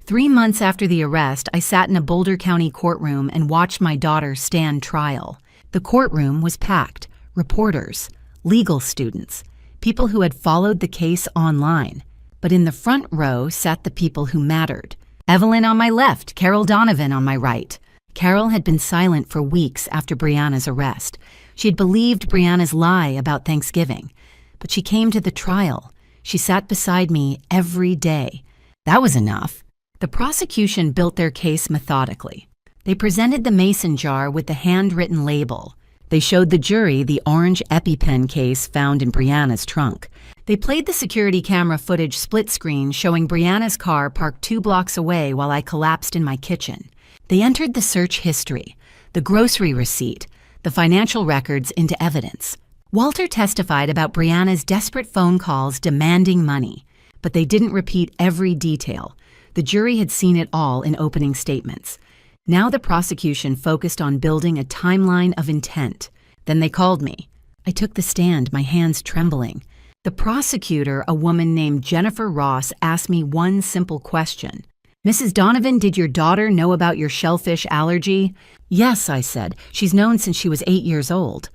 3 months after the arrest, I sat in a Boulder County courtroom and watched my daughter stand trial. The courtroom was packed. Reporters, legal students, people who had followed the case online. But in the front row sat the people who mattered. Evelyn on my left, Carol Donovan on my right. Carol had been silent for weeks after Brianna's arrest. She had believed Brianna's lie about Thanksgiving. But she came to the trial. She sat beside me every day. That was enough. The prosecution built their case methodically. They presented the mason jar with the handwritten label, They showed the jury the orange EpiPen case found in Brianna's trunk. They played the security camera footage split screen showing Brianna's car parked 2 blocks away while I collapsed in my kitchen. They entered the search history, the grocery receipt, the financial records into evidence. Walter testified about Brianna's desperate phone calls demanding money, but they didn't repeat every detail. The jury had seen it all in opening statements. Now the prosecution focused on building a timeline of intent. Then they called me. I took the stand, my hands trembling. The prosecutor, a woman named Jennifer Ross, asked me one simple question. "Mrs. Donovan, did your daughter know about your shellfish allergy?" "Yes," I said. "She's known since she was 8 years old."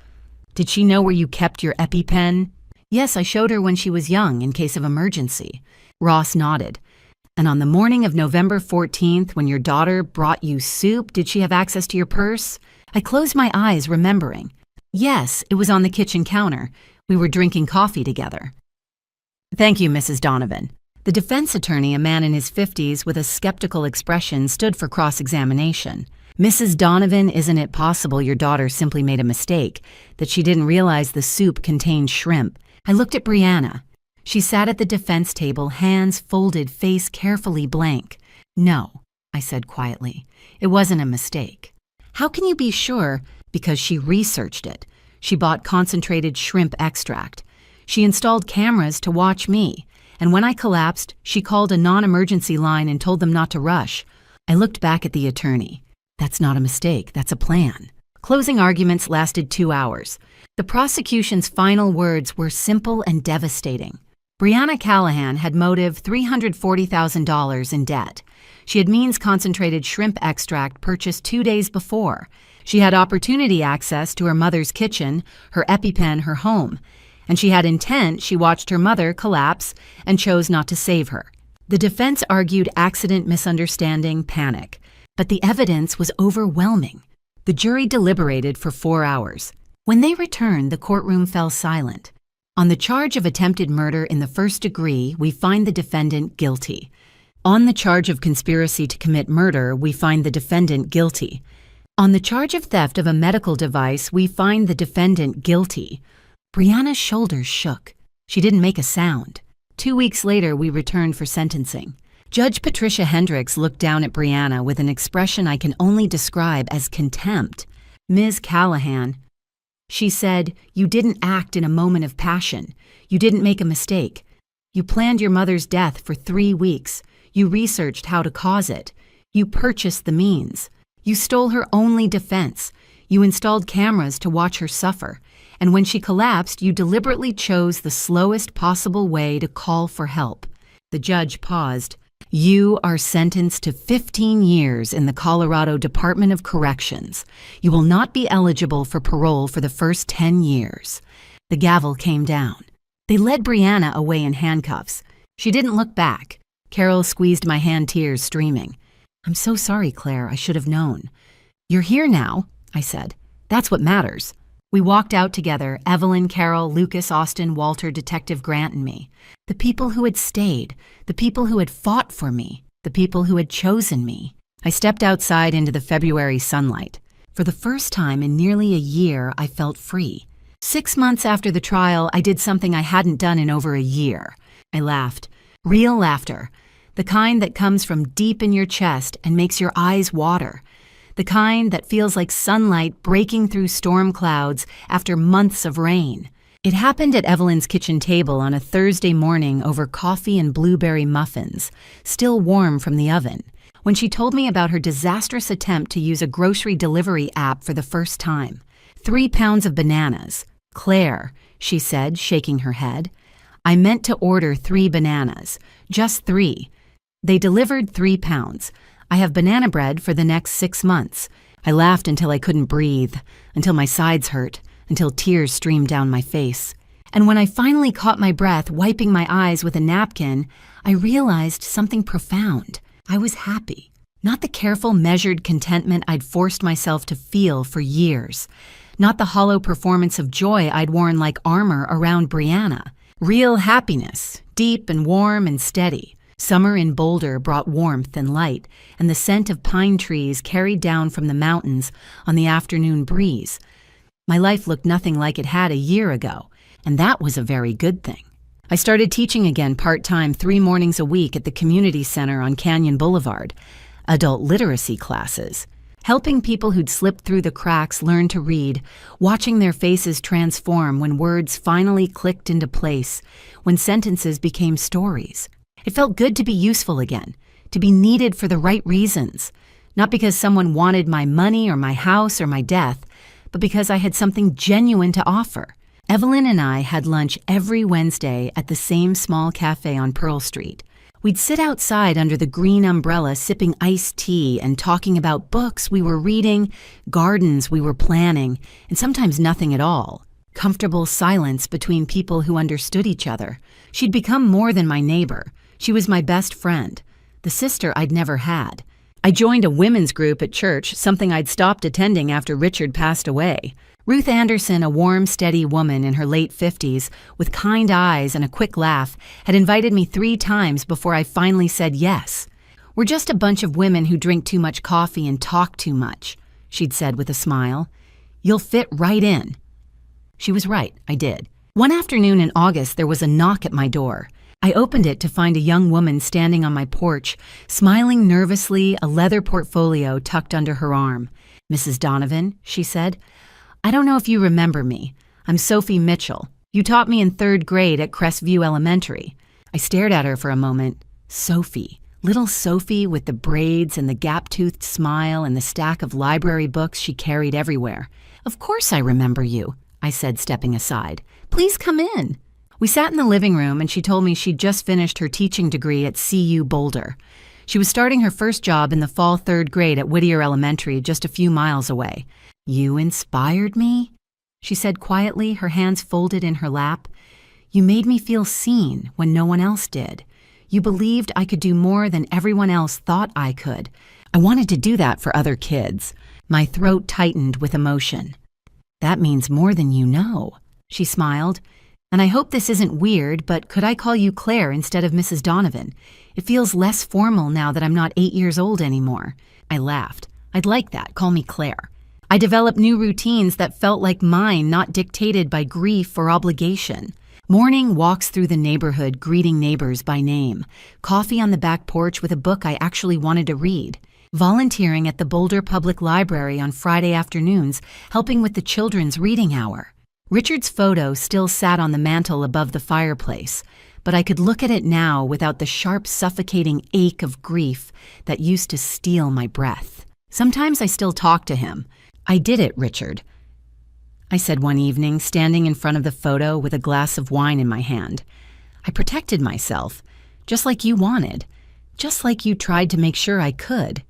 "Did she know where you kept your EpiPen?" "Yes, I showed her when she was young in case of emergency." Ross nodded. "And on the morning of November 14th, when your daughter brought you soup, did she have access to your purse?" I closed my eyes, remembering. "Yes, it was on the kitchen counter. We were drinking coffee together." "Thank you, Mrs. Donovan." The defense attorney, a man in his 50s with a skeptical expression, stood for cross-examination. "Mrs. Donovan, isn't it possible your daughter simply made a mistake, that she didn't realize the soup contained shrimp?" I looked at Brianna. She sat at the defense table, hands folded, face carefully blank. "No," I said quietly. "It wasn't a mistake." "How can you be sure?" "Because she researched it. She bought concentrated shrimp extract. She installed cameras to watch me. And when I collapsed, she called a non-emergency line and told them not to rush." I looked back at the attorney. "That's not a mistake, that's a plan." Closing arguments lasted 2 hours. The prosecution's final words were simple and devastating. Brianna Callahan had motive $340,000 in debt. She had means concentrated shrimp extract purchased 2 days before. She had opportunity access to her mother's kitchen, her EpiPen, her home. And she had intent. She watched her mother collapse and chose not to save her. The defense argued accident, misunderstanding, panic. But the evidence was overwhelming. The jury deliberated for 4 hours. When they returned, the courtroom fell silent. On the charge of attempted murder in the first degree, we find the defendant guilty. On the charge of conspiracy to commit murder, we find the defendant guilty. On the charge of theft of a medical device, we find the defendant guilty. Brianna's shoulders shook. She didn't make a sound. 2 weeks later, we returned for sentencing. Judge Patricia Hendricks looked down at Brianna with an expression I can only describe as contempt. "Ms. Callahan," she said, "you didn't act in a moment of passion. You didn't make a mistake. You planned your mother's death for 3 weeks. You researched how to cause it. You purchased the means. You stole her only defense. You installed cameras to watch her suffer. And when she collapsed, you deliberately chose the slowest possible way to call for help." The judge paused. "You are sentenced to 15 years in the Colorado Department of Corrections. You will not be eligible for parole for the first 10 years. The gavel came down. They led Brianna away in handcuffs. She didn't look back. Carol squeezed my hand, tears streaming. "I'm so sorry, Claire. I should have known." "You're here now," I said. "That's what matters." We walked out together, Evelyn, Carol, Lucas, Austin, Walter, Detective Grant, and me. The people who had stayed, the people who had fought for me, the people who had chosen me. I stepped outside into the February sunlight. For the first time in nearly a year, I felt free. 6 months after the trial, I did something I hadn't done in over a year. I laughed. Real laughter. The kind that comes from deep in your chest and makes your eyes water. The kind that feels like sunlight breaking through storm clouds after months of rain. It happened at Evelyn's kitchen table on a Thursday morning over coffee and blueberry muffins, still warm from the oven, when she told me about her disastrous attempt to use a grocery delivery app for the first time. 3 pounds of bananas. "Claire," she said, shaking her head. "I meant to order 3 bananas, just 3. They delivered 3 pounds. I have banana bread for the next 6 months. I laughed until I couldn't breathe, until my sides hurt, until tears streamed down my face. And when I finally caught my breath, wiping my eyes with a napkin, I realized something profound. I was happy. Not the careful, measured contentment I'd forced myself to feel for years. Not the hollow performance of joy I'd worn like armor around Brianna. Real happiness, deep and warm and steady. Summer in Boulder brought warmth and light, and the scent of pine trees carried down from the mountains on the afternoon breeze. My life looked nothing like it had a year ago, and that was a very good thing. I started teaching again part-time 3 mornings a week at the community center on Canyon Boulevard, adult literacy classes, helping people who'd slipped through the cracks learn to read, watching their faces transform when words finally clicked into place, when sentences became stories. It felt good to be useful again, to be needed for the right reasons, not because someone wanted my money or my house or my death, but because I had something genuine to offer. Evelyn and I had lunch every Wednesday at the same small cafe on Pearl Street. We'd sit outside under the green umbrella sipping iced tea and talking about books we were reading, gardens we were planning, and sometimes nothing at all. Comfortable silence between people who understood each other. She'd become more than my neighbor. She was my best friend, the sister I'd never had. I joined a women's group at church, something I'd stopped attending after Richard passed away. Ruth Anderson, a warm, steady woman in her late 50s, with kind eyes and a quick laugh, had invited me 3 times before I finally said yes. "We're just a bunch of women who drink too much coffee and talk too much," she'd said with a smile. "You'll fit right in." She was right, I did. One afternoon in August, there was a knock at my door. I opened it to find a young woman standing on my porch, smiling nervously, a leather portfolio tucked under her arm. "Mrs. Donovan," she said, "I don't know if you remember me. I'm Sophie Mitchell. You taught me in 3rd grade at Crestview Elementary." I stared at her for a moment. Sophie. Little Sophie with the braids and the gap-toothed smile and the stack of library books she carried everywhere. "Of course I remember you," I said, stepping aside. "Please come in." We sat in the living room and she told me she'd just finished her teaching degree at CU Boulder. She was starting her first job in the fall 3rd grade at Whittier Elementary, just a few miles away. "You inspired me," she said quietly, her hands folded in her lap. "You made me feel seen when no one else did. You believed I could do more than everyone else thought I could. I wanted to do that for other kids." My throat tightened with emotion. "That means more than you know," she smiled. "And I hope this isn't weird, but could I call you Claire instead of Mrs. Donovan? It feels less formal now that I'm not 8 years old anymore." I laughed. "I'd like that. Call me Claire." I developed new routines that felt like mine, not dictated by grief or obligation. Morning walks through the neighborhood, greeting neighbors by name. Coffee on the back porch with a book I actually wanted to read. Volunteering at the Boulder Public Library on Friday afternoons, helping with the children's reading hour. Richard's photo still sat on the mantel above the fireplace, but I could look at it now without the sharp, suffocating ache of grief that used to steal my breath. Sometimes I still talk to him. "I did it, Richard," I said one evening, standing in front of the photo with a glass of wine in my hand. "I protected myself, just like you wanted, just like you tried to make sure I could."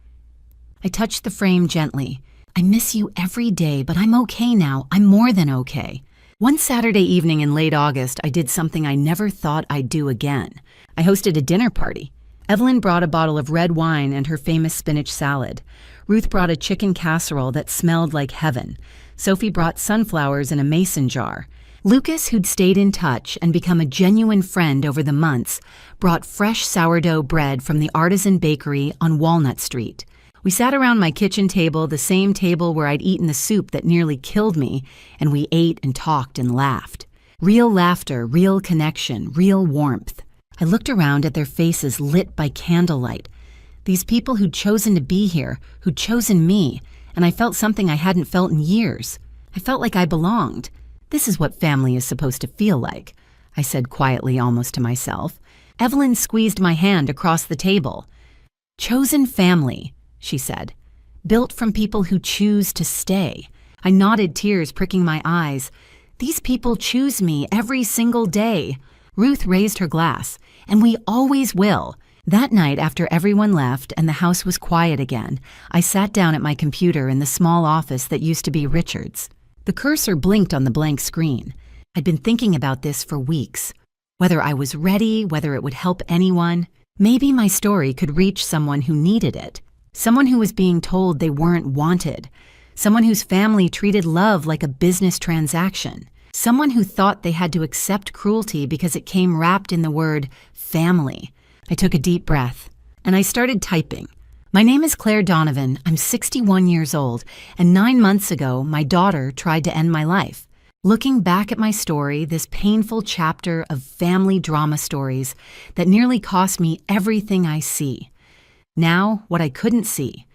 I touched the frame gently. "I miss you every day, but I'm okay now. I'm more than okay." One Saturday evening in late August, I did something I never thought I'd do again. I hosted a dinner party. Evelyn brought a bottle of red wine and her famous spinach salad. Ruth brought a chicken casserole that smelled like heaven. Sophie brought sunflowers in a mason jar. Lucas, who'd stayed in touch and become a genuine friend over the months, brought fresh sourdough bread from the artisan bakery on Walnut Street. We sat around my kitchen table, the same table where I'd eaten the soup that nearly killed me, and we ate and talked and laughed. Real laughter, real connection, real warmth. I looked around at their faces lit by candlelight. These people who'd chosen to be here, who'd chosen me, and I felt something I hadn't felt in years. I felt like I belonged. "This is what family is supposed to feel like," I said quietly, almost to myself. Evelyn squeezed my hand across the table. "Chosen family," she said. "Built from people who choose to stay." I nodded, tears pricking my eyes. "These people choose me every single day." Ruth raised her glass. "And we always will." That night, after everyone left and the house was quiet again, I sat down at my computer in the small office that used to be Richard's. The cursor blinked on the blank screen. I'd been thinking about this for weeks. Whether I was ready, whether it would help anyone. Maybe my story could reach someone who needed it. Someone who was being told they weren't wanted. Someone whose family treated love like a business transaction. Someone who thought they had to accept cruelty because it came wrapped in the word family. I took a deep breath, and I started typing. My name is Claire Donovan. I'm 61 years old, and 9 months ago, my daughter tried to end my life. Looking back at my story, this painful chapter of family drama stories that nearly cost me everything I see. Now, what I couldn't see.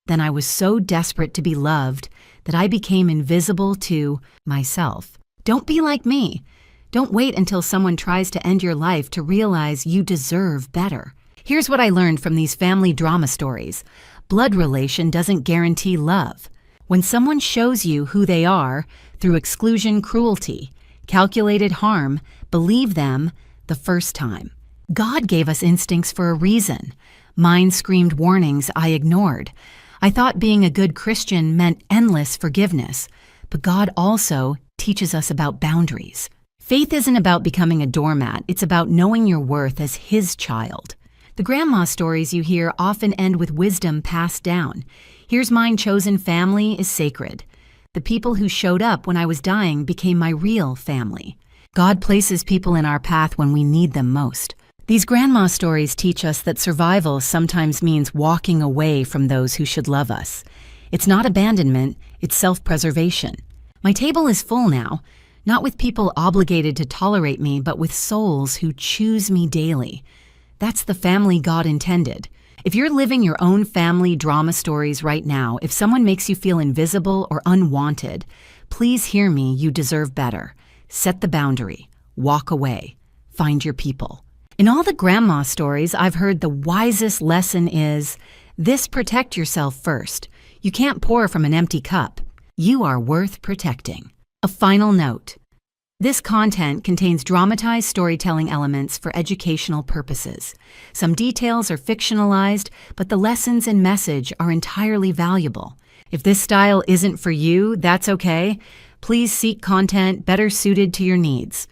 Then I was so desperate to be loved that I became invisible to myself. Don't be like me. Don't wait until someone tries to end your life to realize you deserve better. Here's what I learned from these family drama stories. Blood relation doesn't guarantee love. When someone shows you who they are through exclusion, cruelty, calculated harm, believe them the first time. God gave us instincts for a reason. Mine screamed warnings I ignored. I thought being a good Christian meant endless forgiveness, but God also teaches us about boundaries. Faith isn't about becoming a doormat, it's about knowing your worth as His child. The grandma stories you hear often end with wisdom passed down. Here's mine: chosen family is sacred. The people who showed up when I was dying became my real family. God places people in our path when we need them most. These grandma stories teach us that survival sometimes means walking away from those who should love us. It's not abandonment, it's self-preservation. My table is full now, not with people obligated to tolerate me, but with souls who choose me daily. That's the family God intended. If you're living your own family drama stories right now, if someone makes you feel invisible or unwanted, please hear me, you deserve better. Set the boundary. Walk away. Find your people. In all the grandma stories, I've heard the wisest lesson is this: protect yourself first. You can't pour from an empty cup. You are worth protecting. A final note. This content contains dramatized storytelling elements for educational purposes. Some details are fictionalized, but the lessons and message are entirely valuable. If this style isn't for you, that's okay. Please seek content better suited to your needs.